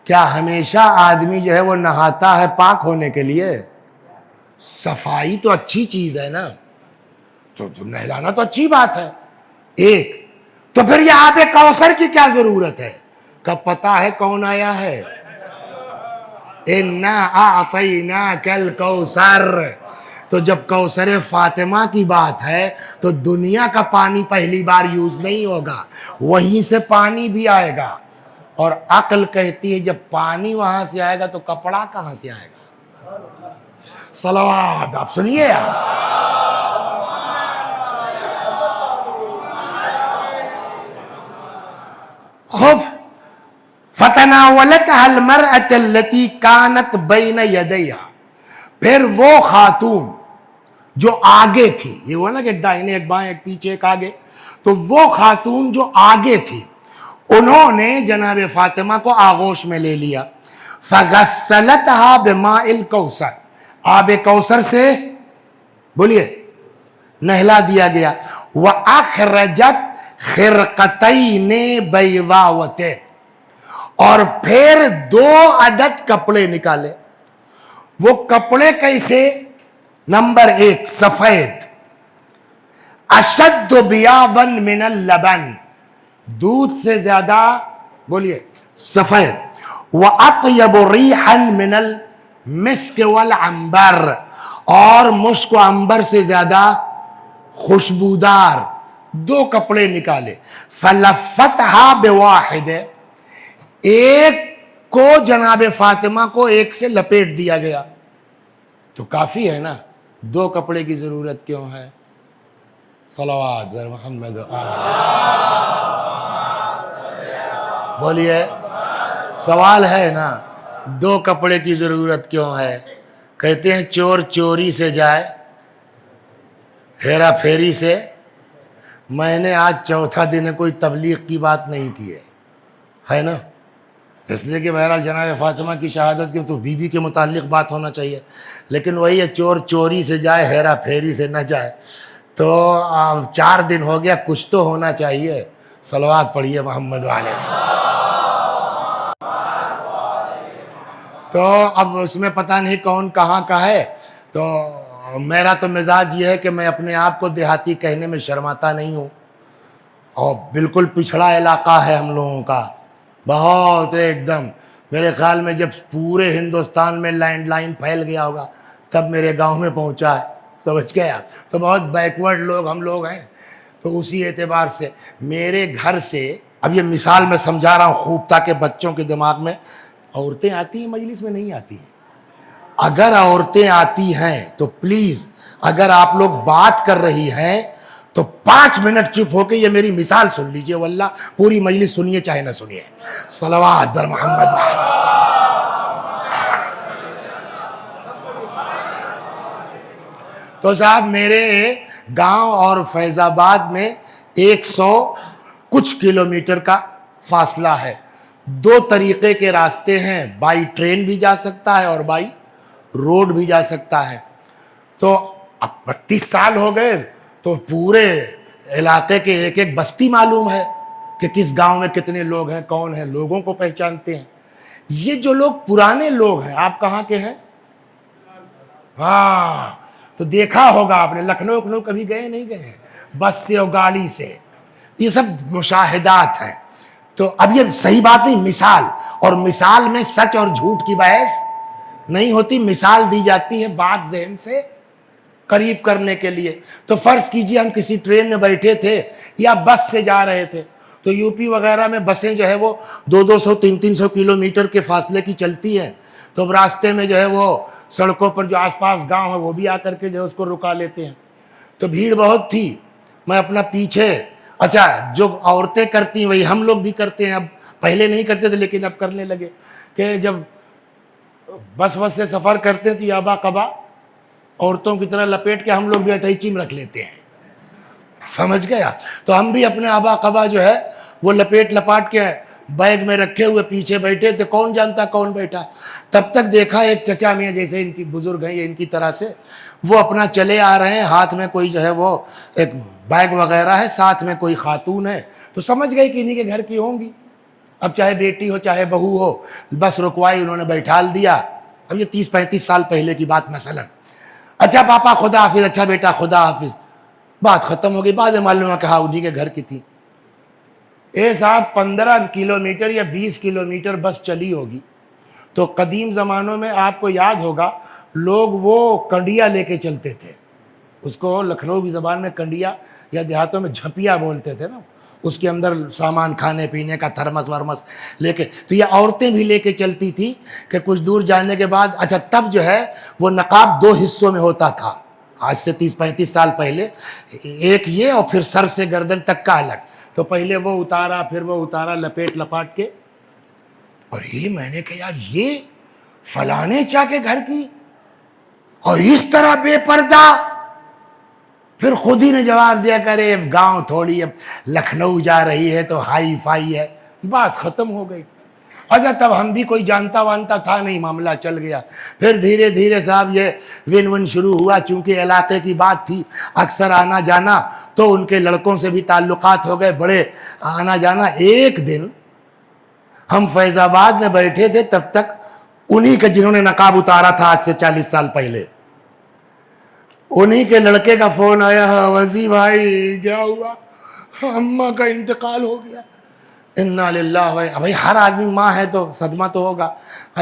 Speaker 1: کیا ہمیشہ آدمی جو ہے وہ نہاتا ہے پاک ہونے کے لیے؟ صفائی تو اچھی چیز ہے نا، تو نہلانا تو اچھی بات ہے۔ ایک تو پھر یہ آب کوثر کی کیا ضرورت ہے؟ کہ پتہ ہے کون آیا ہے؟ اِنَّا أَعْطَيْنَاكَ الْكَوْثَرَ۔ تو جب کوثر فاطمہ کی بات ہے تو دنیا کا پانی پہلی بار یوز نہیں ہوگا، وہیں سے پانی بھی آئے گا، اور عقل کہتی ہے جب پانی وہاں سے آئے گا تو کپڑا کہاں سے آئے گا؟ صلوات، آپ سنیے آپ۔ خوب، فتناولتها المرأة التي كانت بين يديها، پھر وہ خاتون جو آگے تھی، یہ ہوا نا کہ ایک دائیں ایک بائیں ایک پیچھے ایک آگے، تو وہ خاتون جو آگے تھی انہوں نے جناب فاطمہ کو آغوش میں لے لیا، فغسلتها بماء الکوثر، آب کوثر سے بولیے نہلا دیا گیا، وَأَخْرَجَتْ خِرْقَتَيْنِ بَيْضَاوَتَيْنِ، اور پھر 2 عدد کپڑے نکالے۔ وہ کپڑے کیسے؟ نمبر 1 سفید، اشد بیاضا من اللبن، دودھ سے زیادہ بولیے سفید، واطیب ریحا من المسک والعنبر، اور مشک و عنبر سے زیادہ خوشبودار 2 کپڑے نکالے، فلفتها بواحد، ایک کو جناب فاطمہ کو ایک سے لپیٹ دیا گیا، تو کافی ہے نا، 2 کپڑے کی ضرورت کیوں ہے؟ صلوات بر محمد بولیے، سوال ہے نا، 2 کپڑے کی ضرورت کیوں ہے؟ کہتے ہیں چور چوری سے جائے ہیرا پھیری سے، میں نے آج چوتھا دن ہے، کوئی تبلیغ کی بات نہیں کی ہے نا، اس لیے کہ بہرحال جناب فاطمہ کی شہادت کی تو بی بی کے متعلق بات ہونا چاہیے، لیکن وہی ہے چور چوری سے جائے ہیرا پھیری سے نہ جائے، تو 4 دن ہو گیا، کچھ تو ہونا چاہیے، صلوات پڑھیے محمد والے۔ تو اب اس میں پتہ نہیں کون کہاں کا ہے، تو میرا تو مزاج یہ ہے کہ میں اپنے آپ کو دیہاتی کہنے میں شرماتا نہیں ہوں، اور بالکل پچھڑا علاقہ ہے ہم لوگوں کا، بہت ایک دم، میرے خیال میں جب پورے ہندوستان میں لینڈ لائن پھیل گیا ہوگا تب میرے گاؤں میں پہنچا ہے، سمجھ گئے آپ؟ تو بہت بیکورڈ لوگ ہم لوگ ہیں، تو اسی اعتبار سے میرے گھر سے، اب یہ مثال میں سمجھا رہا ہوں خوب تاکہ بچوں کے دماغ میں، عورتیں آتی ہیں مجلس میں نہیں آتی ہیں؟ اگر عورتیں آتی ہیں تو پلیز، اگر آپ لوگ بات کر رہی ہیں تو 5 منٹ چپ ہو کے یہ میری مثال سن لیجئے، واللہ پوری مجلس سنیے چاہے نہ سنیے، صلوات بر محمد۔ تو صاحب میرے گاؤں اور فیض آباد میں 100 کچھ کلومیٹر کا فاصلہ ہے، 2 طریقے کے راستے ہیں، بائی ٹرین بھی جا سکتا ہے اور بائی روڈ بھی جا سکتا ہے، تو اب 32 سال ہو گئے تو پورے علاقے کے ایک ایک بستی معلوم ہے کہ کس گاؤں میں کتنے لوگ ہیں، کون ہیں، لوگوں کو پہچانتے ہیں۔ یہ جو لوگ پرانے لوگ ہیں، آپ کہاں کے ہیں؟ ہاں، تو دیکھا ہوگا آپ نے، لکھنؤ کبھی گئے نہیں گئے ہیں؟ بس سے اور گاڑی سے، یہ سب مشاہدات ہیں۔ تو اب یہ صحیح بات نہیں، مثال، اور مثال میں سچ اور جھوٹ کی بحث نہیں ہوتی، مثال دی جاتی ہے بات ذہن سے قریب کرنے کے لیے۔ تو فرض کیجئے ہم کسی ٹرین میں بیٹھے تھے یا بس سے جا رہے تھے، تو یو پی وغیرہ میں بسیں جو ہے وہ 200 300 کلومیٹر کے فاصلے کی چلتی ہیں، تو اب راستے میں جو ہے وہ سڑکوں پر جو آس پاس گاؤں ہے وہ بھی آ کر کے جو ہے اس کو رکا لیتے ہیں، تو بھیڑ بہت تھی، میں اپنا پیچھے، اچھا جو عورتیں کرتی ہیں وہی ہم لوگ بھی کرتے ہیں، اب پہلے نہیں کرتے تھے لیکن اب کرنے لگے، کہ جب بس سے سفر کرتے تھے آبا قبا عورتوں کی طرح لپیٹ کے ہم لوگ بھی اٹیچی میں رکھ لیتے ہیں، سمجھ گیا؟ تو ہم بھی اپنے آبا قبا جو ہے وہ لپیٹ لپاٹ کے بیگ میں رکھے ہوئے پیچھے بیٹھے تھے، کون جانتا کون بیٹھا، تب تک دیکھا ایک چچا میاں جیسے ان کی بزرگ ہیں یا ان کی طرح سے، وہ اپنا چلے آ رہے ہیں، ہاتھ میں کوئی جو ہے وہ ایک بیگ وغیرہ ہے، ساتھ میں کوئی خاتون ہے، تو سمجھ گئی کہ انہی کے گھر کی ہوں گی، اب چاہے بیٹی ہو چاہے بہو ہو، بس رکوائی، انہوں نے بیٹھال دیا، اب یہ 30-35 سال پہلے کی بات مثلا، اچھا پاپا خدا حافظ، اچھا بیٹا خدا حافظ، بات ختم ہو گئی، بعد میں معلوم ہے کہا انہی کے گھر کی تھی۔ اے صاحب 15 کلومیٹر یا 20 کلومیٹر بس چلی ہوگی، تو قدیم زمانوں میں آپ کو یاد ہوگا لوگ وہ کنڈیا لے کے چلتے تھے، اس کو لکھنؤ کی زبان میں کنڈیا یا دیہاتوں میں جھپیا بولتے تھے نا، اس کے اندر سامان کھانے پینے کا تھرمس ورمس لے کے، تو یہ عورتیں بھی لے کے چلتی تھی کہ کچھ دور جانے کے بعد، اچھا تب جو ہے وہ نقاب 2 حصوں میں ہوتا تھا، آج سے 30-35 سال پہلے، ایک یہ اور پھر سر سے گردن تک کا الگ، تو پہلے وہ اتارا پھر وہ اتارا لپیٹ لپاٹ کے، اور یہ میں نے کہا یار یہ فلانے چا کے گھر کی، اور اس طرح بے پردہ، پھر خود ہی نے جواب دیا کرے گاؤں تھوڑی اب لکھنؤ جا رہی ہے تو ہائی فائی ہے، بات ختم ہو گئی۔ اچھا تب ہم بھی کوئی جانتا وانتا تھا نہیں، معاملہ چل گیا۔ پھر دھیرے دھیرے صاحب یہ ون ون شروع ہوا، چونکہ علاقے کی بات تھی، اکثر آنا جانا، تو ان کے لڑکوں سے بھی تعلقات ہو گئے، بڑے آنا جانا۔ ایک دن ہم فیض آباد میں بیٹھے تھے، تب تک انہی کے جنہوں نے نقاب اتارا تھا آج سے 40 سال پہلے، انہی کے لڑکے کا فون آیا، وزی بھائی کیا ہوا؟ اماں کا انتقال ہو گیا۔ انا للہ، بھائی ہر آدمی ماں ہے تو صدمہ تو ہوگا،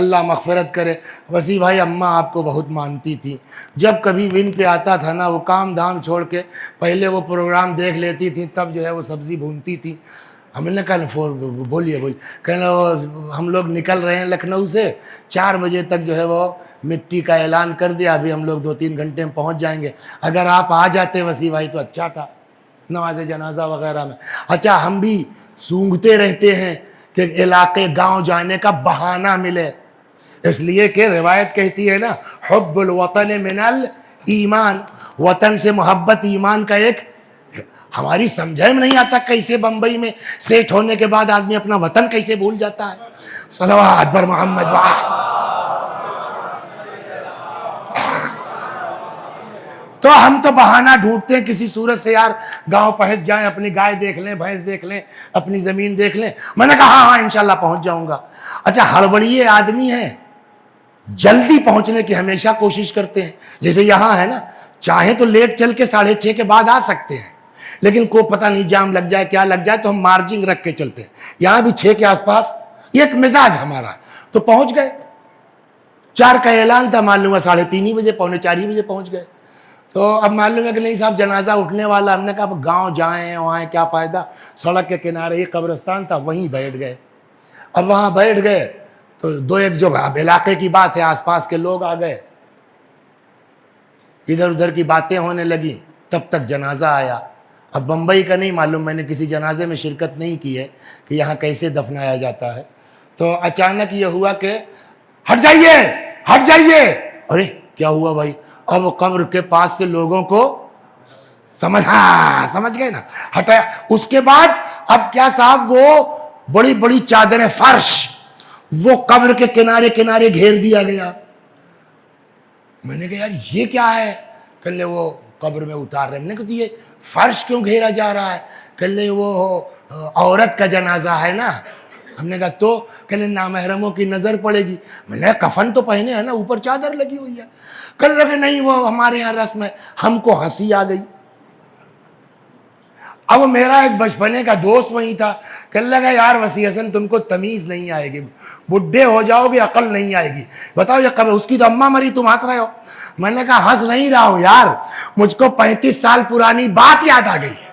Speaker 1: اللہ مغفرت کرے۔ وسیع بھائی اماں آپ کو بہت مانتی تھی، جب کبھی ون پہ آتا تھا نا، وہ کام دھام چھوڑ کے پہلے وہ پروگرام دیکھ لیتی تھی، تب جو ہے وہ سبزی بھونتی تھی۔ ہم نے کہا بولیے کہنا ہم لوگ نکل رہے ہیں لکھنؤ سے، 4 بجے تک جو ہے وہ مٹی کا اعلان کر دیا، ابھی ہم لوگ 2-3 گھنٹے میں پہنچ جائیں گے، اگر آپ آ جاتے وسیع بھائی تو اچھا تھا نماز جنازہ وغیرہ میں۔ اچھا ہم بھی سونگتے رہتے ہیں کہ علاقے گاؤں جانے کا بہانہ ملے، اس لیے کہ روایت کہتی ہے نا، حب الوطن من الایمان، وطن سے محبت ایمان کا ایک، ہماری سمجھے میں نہیں آتا کیسے بمبئی میں سیٹ ہونے کے بعد آدمی اپنا وطن کیسے بھول جاتا ہے۔ صلوات بر محمد وآلہ۔ تو ہم تو بہانہ ڈھونڈتے ہیں کسی صورت سے، یار گاؤں پہنچ جائیں، اپنی گائے دیکھ لیں، بھینس دیکھ لیں، اپنی زمین دیکھ لیں۔ میں نے کہا ہاں انشاءاللہ پہنچ جاؤں گا۔ اچھا ہڑبڑیے آدمی ہیں، جلدی پہنچنے کی ہمیشہ کوشش کرتے ہیں، جیسے یہاں ہے نا، چاہیں تو لیٹ چل کے 6:30 کے بعد آ سکتے ہیں، لیکن کو پتہ نہیں جام لگ جائے کیا لگ جائے، تو ہم مارجنگ رکھ کے چلتے ہیں، یہاں بھی 6 کے آس پاس، یہ ایک مزاج ہمارا، تو پہنچ گئے۔ 4 کا اعلان تھا، معلوم ہے 3:30 بجے، 3:45 بجے پہنچ گئے۔ تو اب معلوم ہے کہ نہیں صاحب جنازہ اٹھنے والا، ہم نے کہا اب گاؤں جائیں وہاں کیا فائدہ، سڑک کے کنارے ہی قبرستان تھا، وہیں بیٹھ گئے۔ اب وہاں بیٹھ گئے تو 2-1 جو اب علاقے کی بات ہے، آس پاس کے لوگ آ گئے، ادھر ادھر کی باتیں ہونے لگی، تب تک جنازہ آیا۔ اب بمبئی کا نہیں معلوم، میں نے کسی جنازے میں شرکت نہیں کی ہے کہ یہاں کیسے دفنایا جاتا ہے۔ تو اچانک یہ ہوا کہ ہٹ جائیے ہٹ جائیے، ارے کیا ہوا بھائی؟ اب قبر کے پاس سے لوگوں کو سمجھ گئے نا، ہٹایا۔ اس کے بعد اب کیا صاحب، وہ بڑی بڑی چادریں، فرش، وہ قبر کے کنارے کنارے گھیر دیا گیا۔ میں نے کہا یار یہ کیا ہے؟ کہ لے وہ قبر میں اتار رہے ہیں۔ میں نے کہا یہ فرش کیوں گھیرا جا رہا ہے؟ کہ لے وہ عورت کا جنازہ ہے نا۔ ہم نے کہا تو؟ کہ لے نامحرموں کی نظر پڑے گی۔ میں نے کہا کفن تو پہنے ہے نا، اوپر چادر لگی ہوئی ہے۔ کہنے لگے نہیں وہ ہمارے یہاں رسم ہے۔ ہم کو ہنسی آ گئی۔ اب میرا ایک بچپنے کا دوست وہیں تھا، کہنے لگا یار وسیع حسن تم کو تمیز نہیں آئے گی، بڈھے ہو جاؤ گے عقل نہیں آئے گی، بتاؤ یہ قبر اس کی تو اماں مری، تم ہنس رہے ہو۔ میں نے کہا ہنس نہیں رہا ہوں یار، مجھ کو 35 سال پرانی بات یاد آ گئی ہے۔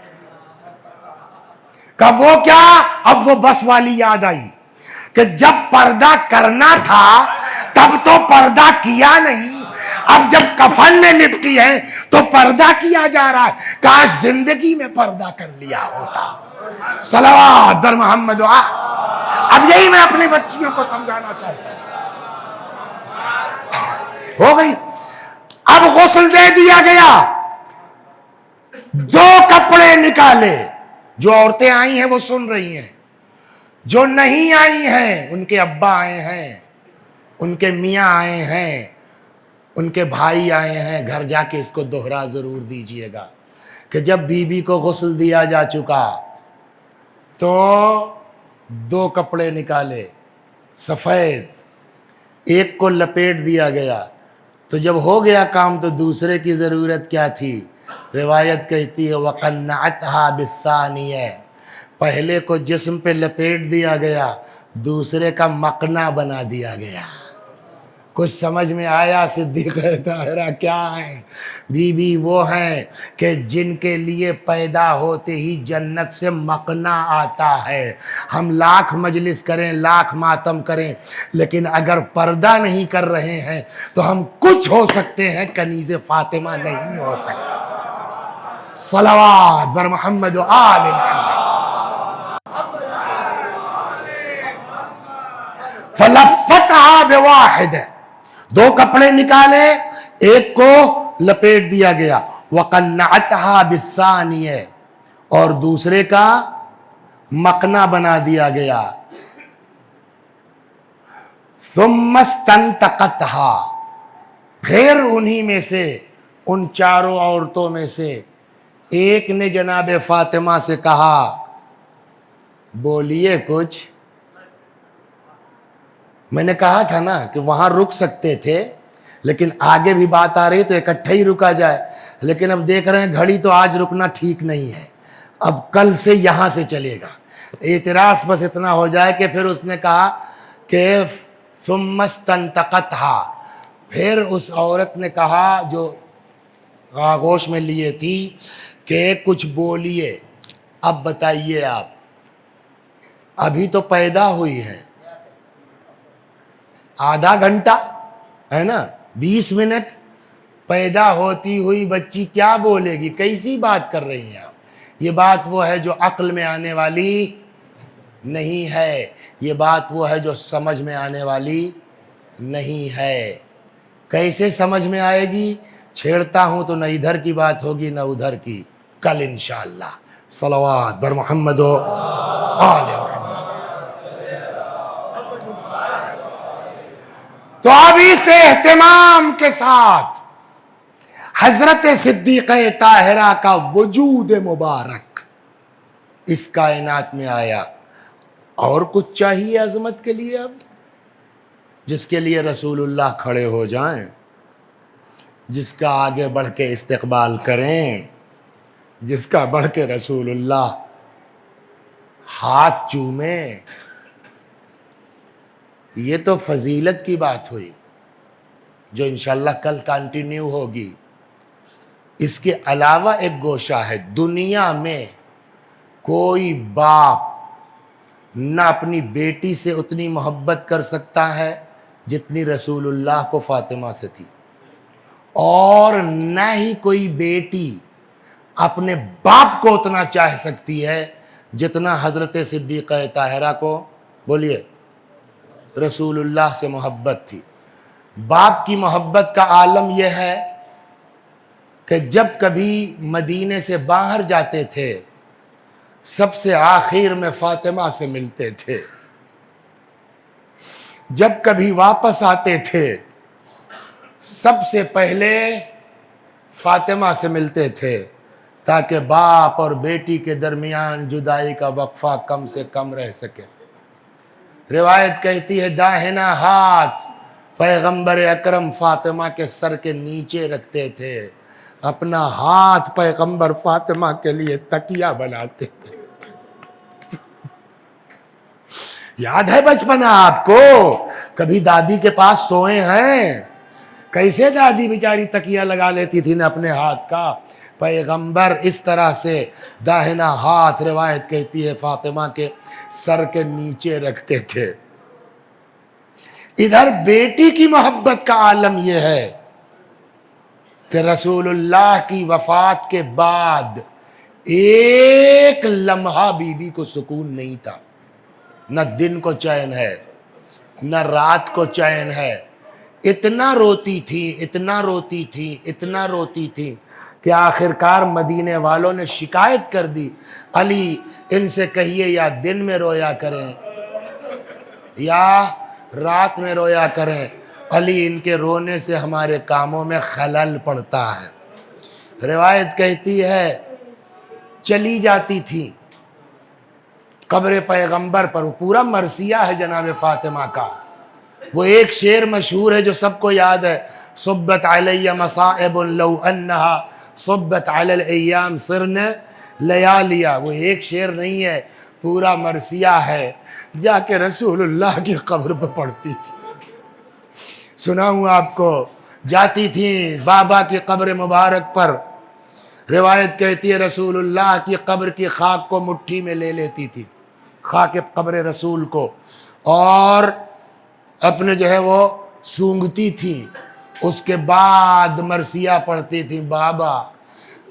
Speaker 1: کہ وہ کیا؟ اب وہ بس والی یاد آئی کہ جب پردہ کرنا تھا تب تو پردہ کیا نہیں، اب جب کفن میں لپٹی ہے تو پردہ کیا جا رہا ہے، کاش زندگی میں پردہ کر لیا ہوتا۔ صلوات در محمد اب یہی میں اپنی بچیوں کو سمجھانا چاہتا ہوں۔ ہو گئی، اب غسل دے دیا گیا، 2 کپڑے نکالے، جو عورتیں آئی ہیں وہ سن رہی ہیں، جو نہیں آئی ہیں ان کے ابا آئے ہیں، ان کے میاں آئے ہیں، ان کے بھائی آئے ہیں، گھر جا کے اس کو دوہرا ضرور دیجئے گا کہ جب بی بی کو غسل دیا جا چکا تو 2 کپڑے نکالے سفید، ایک کو لپیٹ دیا گیا، تو جب ہو گیا کام تو دوسرے کی ضرورت کیا تھی؟ روایت کہتی ہے وَقَنَّعَتْهَا بِالثَّانِيَةِ، پہلے کو جسم پہ لپیٹ دیا گیا، دوسرے کا مقنع بنا دیا گیا۔ کچھ سمجھ میں آیا؟ صدیق طاہرہ کیا ہیں؟ بی بی وہ ہیں کہ جن کے لیے پیدا ہوتے ہی جنت سے مقنع آتا ہے۔ ہم لاکھ مجلس کریں، لاکھ ماتم کریں، لیکن اگر پردہ نہیں کر رہے ہیں تو ہم کچھ ہو سکتے ہیں، کنیز فاطمہ نہیں ہو سکتے۔ صلوات بر محمد و آل محمد۔ فَلَفَّتْهَا بِوَاحِدٍ، 2 کپڑے نکالے، ایک کو لپیٹ دیا گیا، وَقَنَّعَتْهَا بِالثَّانِيَةِ، اور دوسرے کا مقنع بنا دیا گیا. ثُمَّ اسْتَنْتَقَتْهَا، پھر انہی میں سے، ان چاروں عورتوں میں سے ایک نے جناب فاطمہ سے کہا بولیے کچھ. میں نے کہا تھا نا کہ وہاں رک سکتے تھے، لیکن آگے بھی بات آ رہی تو اکٹھے ہی رکا جائے، لیکن اب دیکھ رہے ہیں گھڑی تو آج رکنا ٹھیک نہیں ہے، اب کل سے یہاں سے چلے گا. اعتراض بس اتنا ہو جائے کہ پھر اس نے کہا کہ ثم استنطقتها، پھر اس عورت نے کہا جو آغوش میں لیے تھی کہ کچھ بولیے، اب بتائیے آپ، ابھی تو پیدا ہوئی ہے، آدھا گھنٹہ ہے نا، 20 منٹ، پیدا ہوتی ہوئی بچی کیا بولے گی؟ کیسی بات کر رہی ہیں آپ؟ یہ بات وہ ہے جو عقل میں آنے والی نہیں ہے، یہ بات وہ ہے جو سمجھ میں آنے والی نہیں ہے. کیسے سمجھ میں آئے گی؟ چھیڑتا ہوں تو نہ ادھر کی بات ہوگی نہ ادھر کی. کل انشاءاللہ. صلوات بر محمد و آل محمد. تو اب اس اہتمام کے ساتھ حضرت صدیقہ طاہرہ کا وجود مبارک اس کائنات میں آیا. اور کچھ چاہیے عظمت کے لیے اب؟ جس کے لیے رسول اللہ کھڑے ہو جائیں، جس کا آگے بڑھ کے استقبال کریں، جس کا بڑھ کے رسول اللہ ہاتھ چومیں. یہ تو فضیلت کی بات ہوئی جو انشاءاللہ کل کنٹینیو ہوگی. اس کے علاوہ ایک گوشہ ہے، دنیا میں کوئی باپ نہ اپنی بیٹی سے اتنی محبت کر سکتا ہے جتنی رسول اللہ کو فاطمہ سے تھی، اور نہ ہی کوئی بیٹی اپنے باپ کو اتنا چاہ سکتی ہے جتنا حضرت صدیقہ طاہرہ کو، بولیے، رسول اللہ سے محبت تھی. باپ کی محبت کا عالم یہ ہے کہ جب کبھی مدینے سے باہر جاتے تھے سب سے آخر میں فاطمہ سے ملتے تھے، جب کبھی واپس آتے تھے سب سے پہلے فاطمہ سے ملتے تھے تاکہ باپ اور بیٹی کے درمیان جدائی کا وقفہ کم سے کم رہ سکے. روایت کہتی ہے داہنا ہاتھ پیغمبر اکرم فاطمہ کے سر کے نیچے رکھتے تھے، اپنا ہاتھ پیغمبر فاطمہ کے لیے تکیہ بناتے تھے. یاد ہے بچپنا آپ کو؟ کبھی دادی کے پاس سوئے ہیں؟ کیسے دادی بیچاری تکیہ لگا لیتی تھی نا اپنے ہاتھ کا. پیغمبر اس طرح سے داہنا ہاتھ، روایت کہتی ہے، فاطمہ کے سر کے نیچے رکھتے تھے. ادھر بیٹی کی محبت کا عالم یہ ہے کہ رسول اللہ کی وفات کے بعد ایک لمحہ بی بی کو سکون نہیں تھا. نہ دن کو چین ہے نہ رات کو چین ہے. اتنا روتی تھی، اتنا روتی تھی، اتنا روتی تھی کہ آخرکار مدینے والوں نے شکایت کر دی، علی ان سے کہیے یا دن میں رویا کریں یا رات میں رویا کریں، علی ان کے رونے سے ہمارے کاموں میں خلل پڑتا ہے. روایت کہتی ہے چلی جاتی تھی قبر پیغمبر پر. وہ پورا مرثیہ ہے جناب فاطمہ کا. وہ ایک شعر مشہور ہے جو سب کو یاد ہے، صبت علی مصائب لو انہا صبت علی الایام صرن لیالیا. وہ ایک شعر نہیں ہے، پورا مرثیہ ہے. جا کے رسول اللہ کی قبر پہ پڑھتی تھی. سناؤں آپ کو، جاتی تھی بابا کی قبر مبارک پر. روایت کہتی ہے رسول اللہ کی قبر کی خاک کو مٹھی میں لے لیتی تھی، خاک قبر رسول کو، اور اپنے جو ہے وہ سونگتی تھی. اس کے بعد مرثیہ پڑھتی تھی، بابا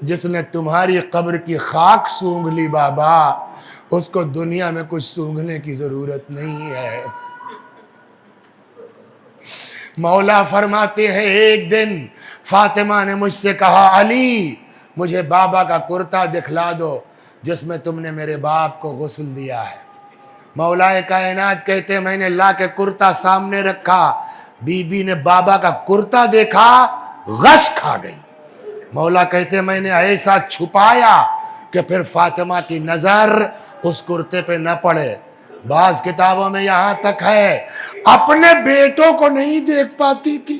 Speaker 1: جس نے تمہاری قبر کی خاک سونگ لی بابا اس کو دنیا میں کچھ سونگنے کی ضرورت نہیں ہے. مولا فرماتے ہیں ایک دن فاطمہ نے مجھ سے کہا علی مجھے بابا کا کرتا دکھلا دو جس میں تم نے میرے باپ کو غسل دیا ہے۔ مولا کائنات کہتے ہیں میں نے لا کے کرتا سامنے رکھا، بی بی نے بابا کا کرتا دیکھا، غش کھا گئی۔ مولا کہتے ہیں میں نے ایسا چھپایا کہ پھر فاطمہ کی نظر اس کرتے پہ نہ پڑے۔ بعض کتابوں میں یہاں تک ہے اپنے بیٹوں کو نہیں دیکھ پاتی تھی،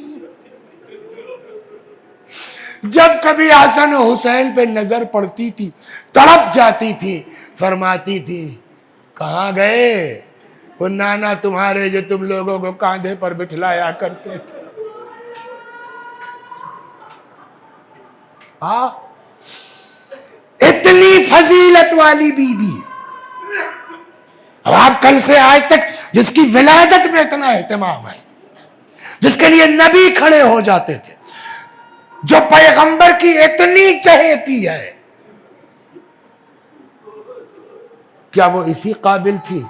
Speaker 1: جب کبھی حسن و حسین پہ نظر پڑتی تھی تڑپ جاتی تھی، فرماتی تھی کہاں گئے وہ نانا تمہارے جو تم لوگوں کو کاندھے پر بٹھلایا کرتے تھے۔ اتنی فضیلت والی بی بی، اب آپ کل سے آج تک جس کی ولادت میں اتنا اہتمام ہے، جس کے لیے نبی کھڑے ہو جاتے تھے، جو پیغمبر کی اتنی چہیتی ہے، کیا وہ اسی قابل تھی؟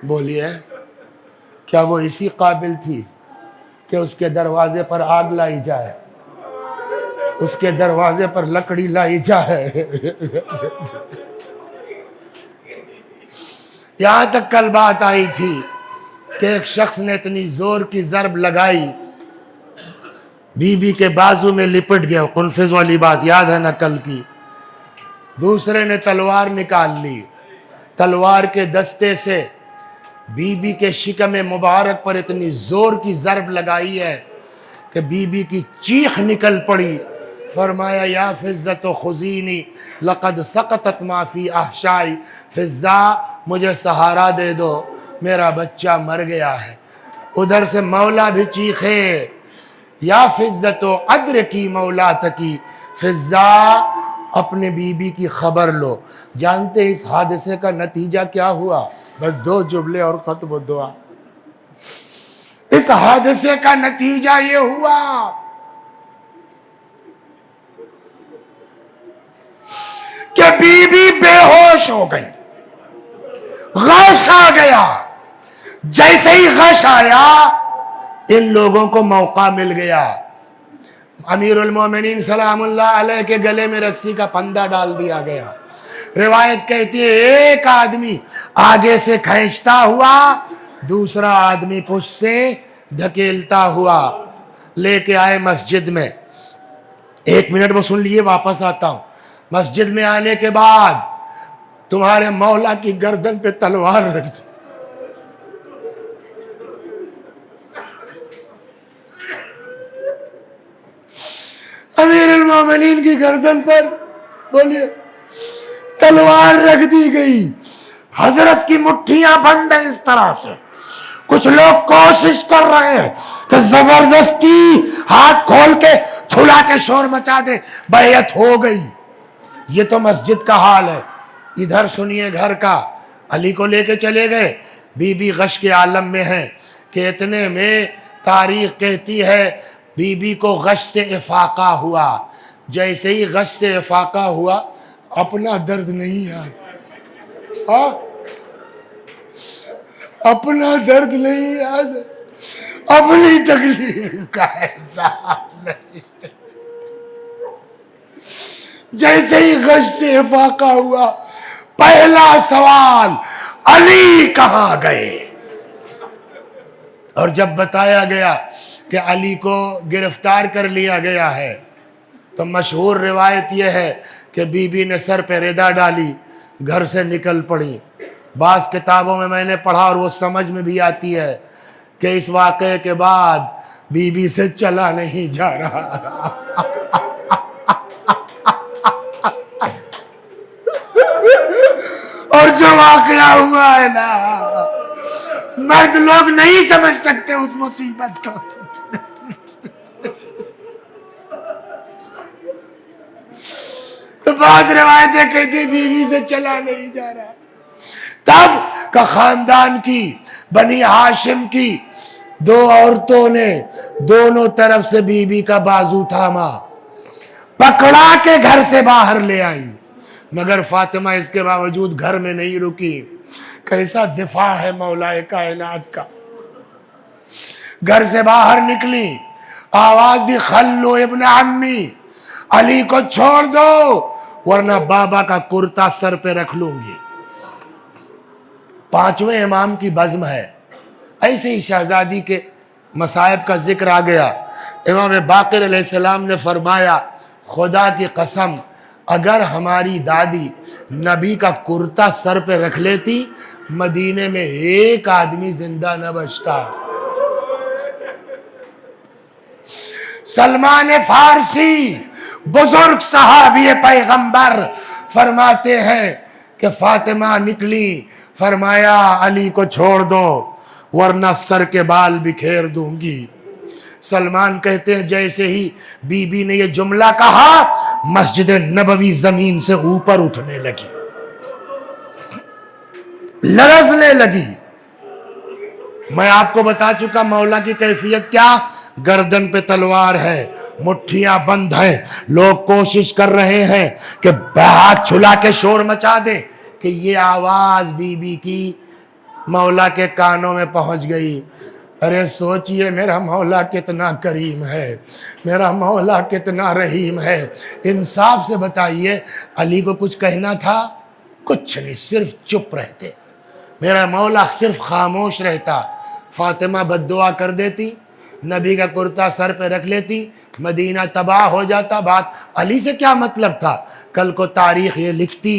Speaker 1: بولیے، کیا وہ اسی قابل تھی کہ اس کے دروازے پر آگ لائی جائے، اس کے دروازے پر لکڑی لائی جائے؟ یہاں تک کل بات آئی تھی کہ ایک شخص نے اتنی زور کی ضرب لگائی، بی بی کے بازو میں لپٹ گیا، قنفذ والی بات یاد ہے نا کل کی۔ دوسرے نے تلوار نکال لی، تلوار کے دستے سے بی بی کے شکم مبارک پر اتنی زور کی ضرب لگائی ہے کہ بی بی کی چیخ نکل پڑی۔ فرمایا یا فضت خزینی لقد سقطت ما فی احشائی، فضا مجھے سہارا دے دو، میرا بچہ مر گیا ہے۔ ادھر سے مولا بھی چیخے یا فضت ادرکی مولا تکی، فضا اپنے بی بی کی خبر لو۔ جانتے اس حادثے کا نتیجہ کیا ہوا؟ بس 2 جملے اور ختم و دعا۔ اس حادثے کا نتیجہ یہ ہوا کہ بی بی بے ہوش ہو گئی، غش آ گیا۔ جیسے ہی غش آیا ان لوگوں کو موقع مل گیا، امیر المومنین سلام اللہ علیہ کے گلے میں رسی کا پھندا ڈال دیا گیا۔ روایت کہتی ہے ایک آدمی آگے سے کھینچتا ہوا، دوسرا آدمی پشت سے دھکیلتا ہوا لے کے آئے مسجد میں۔ 1 منٹ وہ سن لیے، واپس آتا ہوں۔ مسجد میں آنے کے بعد تمہارے مولا کی گردن پہ تلوار رکھ دی، امیر المومنین کی گردن پر بولیے تلوار رکھ دی گئی۔ حضرت کی مٹھیاں بند ہیں اس طرح سے، کچھ لوگ کوشش کر رہے ہیں کہ زبردستی ہاتھ کھول کے چھلا کے شور مچا دے، بیعت ہو گئی۔ یہ تو مسجد کا حال ہے، ادھر سنیے گھر کا۔ علی کو لے کے چلے گئے، بی بی غش کے عالم میں ہے کہ اتنے میں تاریخ کہتی ہے بی بی کو غش سے افاقہ ہوا۔ جیسے ہی غش سے افاقہ ہوا اپنا درد نہیں یاد، اپنا درد نہیں یاد، اپنی تکلیف کا احساس نہیں۔ جیسے ہی غش سے افاقہ ہوا پہلا سوال علی کہاں گئے؟ اور جب بتایا گیا کہ علی کو گرفتار کر لیا گیا ہے تو مشہور روایت یہ ہے کہ بی بی نے سر پہ ردا ڈالی، گھر سے نکل پڑی۔ بعض کتابوں میں نے پڑھا اور وہ سمجھ میں بھی آتی ہے کہ اس واقعے کے بعد بی بی سے چلا نہیں جا رہا۔ اور جو واقعہ ہوا ہے نا، مرد لوگ نہیں سمجھ سکتے اس مصیبت کو۔ تو بعض روایتیں کہتی بیوی سے چلا نہیں جا رہا۔ تب کا خاندان کی بنی ہاشم کی 2 عورتوں نے دونوں طرف سے بی بی کا بازو تھاما، پکڑا کے گھر سے باہر لے آئی، مگر فاطمہ اس کے باوجود گھر میں نہیں رکی۔ کیسا دفاع ہے مولا کائنات کا۔ گھر سے باہر نکلی، آواز دی خلو ابن عمی، علی کو چھوڑ دو ورنہ بابا کا کرتا سر پہ رکھ لوں گی۔ پانچویں امام کی بزم ہے۔ ایسے ہی شہزادی کے مصائب کا ذکر آ گیا۔ امام باقر علیہ السلام نے فرمایا خدا کی قسم اگر ہماری دادی نبی کا کرتا سر پہ رکھ لیتی مدینے میں ایک آدمی زندہ نہ بچتا۔ سلمان فارسی بزرگ صحابی پیغمبر فرماتے ہیں کہ فاطمہ نکلی، فرمایا علی کو چھوڑ دو ورنہ سر کے بال بکھیر دوں گی۔ سلمان کہتے ہیں جیسے ہی بی بی نے یہ جملہ کہا مسجد نبوی زمین سے اوپر اٹھنے لگی، لرزنے لگی۔ میں آپ کو بتا چکا مولا کی کیفیت کیا، گردن پہ تلوار ہے، مٹھیاں بند ہیں، لوگ کوشش کر رہے ہیں کہ ہاتھ چھلا کے شور مچا دے کہ یہ آواز بی بی کی مولا کے کانوں میں پہنچ گئی۔ ارے سوچئے میرا مولا کتنا کریم ہے، میرا مولا کتنا رحیم ہے۔ انصاف سے بتائیے علی کو کچھ کہنا تھا؟ کچھ نہیں، صرف چپ رہتے۔ میرا مولا صرف خاموش رہتا۔ فاطمہ بد دعا کر دیتی، نبی کا کرتا سر پہ رکھ لیتی، مدینہ تباہ ہو جاتا۔ بات علی سے کیا مطلب تھا؟ کل کو تاریخ یہ لکھتی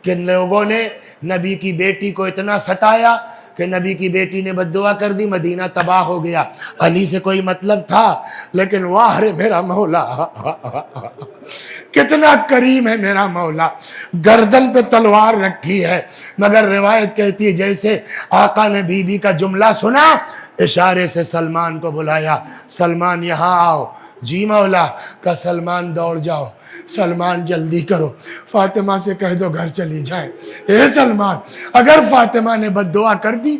Speaker 1: کہ لوگوں نے نبی کی بیٹی کو اتنا ستایا کہ نبی کی بیٹی نے بد دعا کر دی، مدینہ تباہ ہو گیا۔ علی سے کوئی مطلب تھا؟ لیکن واہ رے میرا مولا کتنا کریم ہے میرا مولا، گردن پہ تلوار رکھی ہے، مگر روایت کہتی ہے جیسے آقا نے بی بی کا جملہ سنا اشارے سے سلمان کو بلایا، سلمان یہاں آؤ۔ جی مولا، کا سلمان دوڑ جاؤ، سلمان جلدی کرو، فاطمہ سے کہہ دو گھر چلی جائیں۔ اے سلمان، اگر فاطمہ نے بد دعا کر دی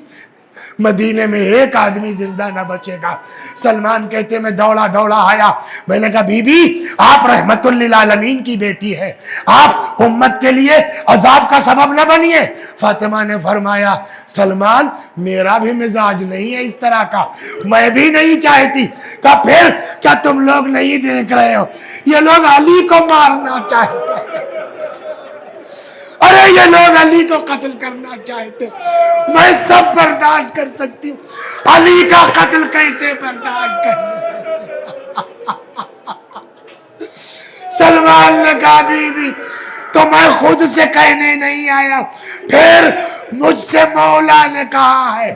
Speaker 1: مدینے میں ایک آدمی زندہ نہ بچے گا۔ سلمان کہتے میں دوڑا آیا، میں نے کہا بی بی آپ رحمت للعالمین کی بیٹی ہے، آپ امت کے لیے عذاب کا سبب نہ بنیے۔ فاطمہ نے فرمایا سلمان میرا بھی مزاج نہیں ہے اس طرح کا، میں بھی نہیں چاہتی۔ کہا پھر کیا تم لوگ نہیں دیکھ رہے ہو یہ لوگ علی کو مارنا چاہتے ہیں، ارے یہ لوگ علی کو قتل کرنا چاہتے، میں سب برداشت کر سکتی ہوں، علی کا قتل کیسے برداشت کرنا؟ سلمان نے کہا بی بی تو میں خود سے کہنے نہیں آیا، پھر مجھ سے مولا نے کہا ہے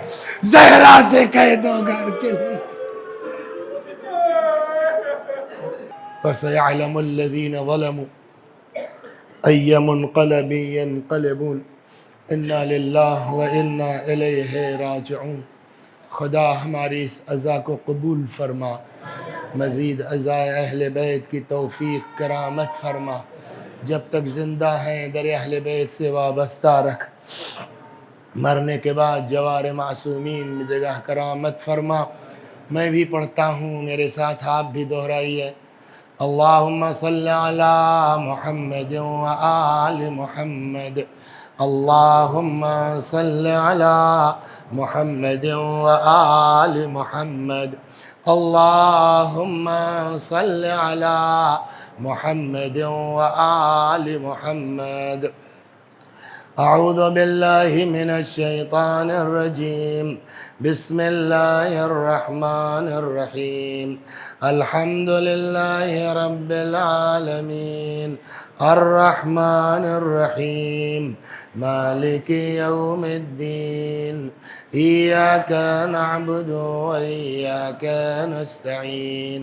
Speaker 1: زہرا سے کہہ دو گھر چلی۔ فَسَيَعْلَمُ الَّذِينَ ظَلَمُوا أَيَّ مُنْقَلَبٍ يَنْقَلِبُونَ اِنَّا لِلَّهِ وَإِنَّا إِلَيْهِ رَاجِعُونَ۔ خدا ہماری اس عزا کو قبول فرما، مزید عزائے اہل بیت کی توفیق کرامت فرما، جب تک زندہ ہیں در اہل بیت سے وابستہ رکھ، مرنے کے بعد جوار معصومین میں جگہ کرامت فرما۔ میں بھی پڑھتا ہوں، میرے ساتھ آپ بھی دہرائیے، اللہم صلی علی محمد وآل محمد، اللہم صلی علی محمد وآل محمد، اللہم صلی علی محمد وآل محمد۔ اعوذ باللہ من الشیطان الرجیم، بسم اللہ الرحمن الرحیم، الحمد للہ رب العالمین، الرحمن الرحیم، مالک یوم الدین، ایاک نعبد و ایاک نستعین،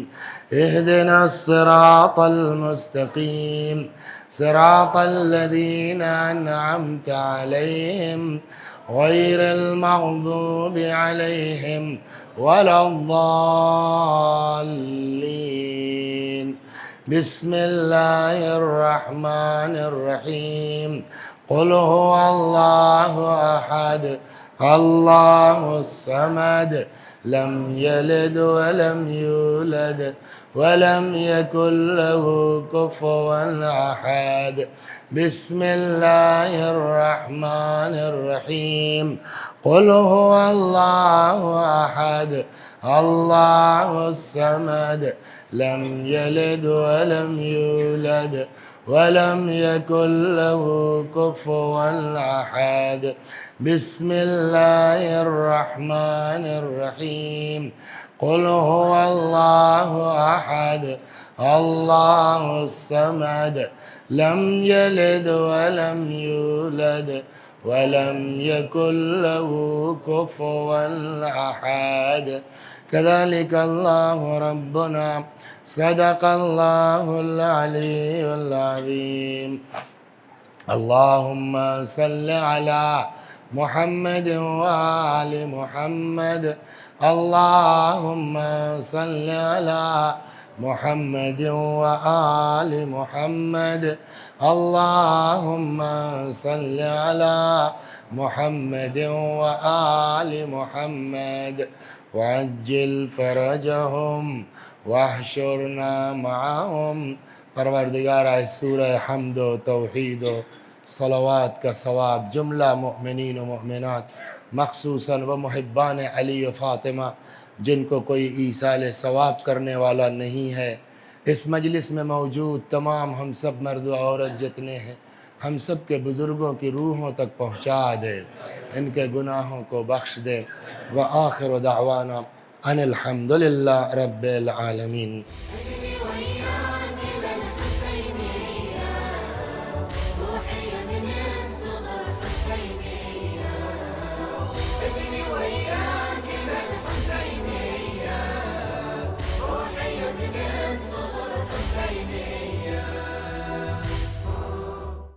Speaker 1: اہدنا الصراط المستقیم، صراط الذین انعمت علیہم غیر المغضوب علیہم ولا الضالین۔ بسم اللہ الرحمن الرحیم، قل هو اللہ احد اللہ الصمد لم يلد ولم يولد ولم يكن له كفوا أحد. بسم الله الرحمن الرحيم. قل هو الله أحد الله الصمد لم يلد ولم يولد ولم يكن له كفوا أحد. بسم الله الرحمن الرحيم. قل هو الله أحد الله الصمد لم يلد ولم يولد ولم يكن له كفوا أحد. كذلك الله ربنا صدق الله العلي العظيم. اللهم صل على محمد وآل محمد. اللهم صل على محمد وآل محمد. اللهم صل على محمد وآل محمد وعجل فرجهم واحشرنا معهم. پروردگار اس سورہ حمد و توحید و صلوات کا ثواب جملہ مؤمنین و مؤمنات مخصوصاً وہ محبان علی و فاطمہ جن کو کوئی ایصال ثواب کرنے والا نہیں ہے، اس مجلس میں موجود تمام ہم سب مرد و عورت جتنے ہیں، ہم سب کے بزرگوں کی روحوں تک پہنچا دے، ان کے گناہوں کو بخش دے۔ وآخر دعوانا ان الحمد للہ رب العالمین۔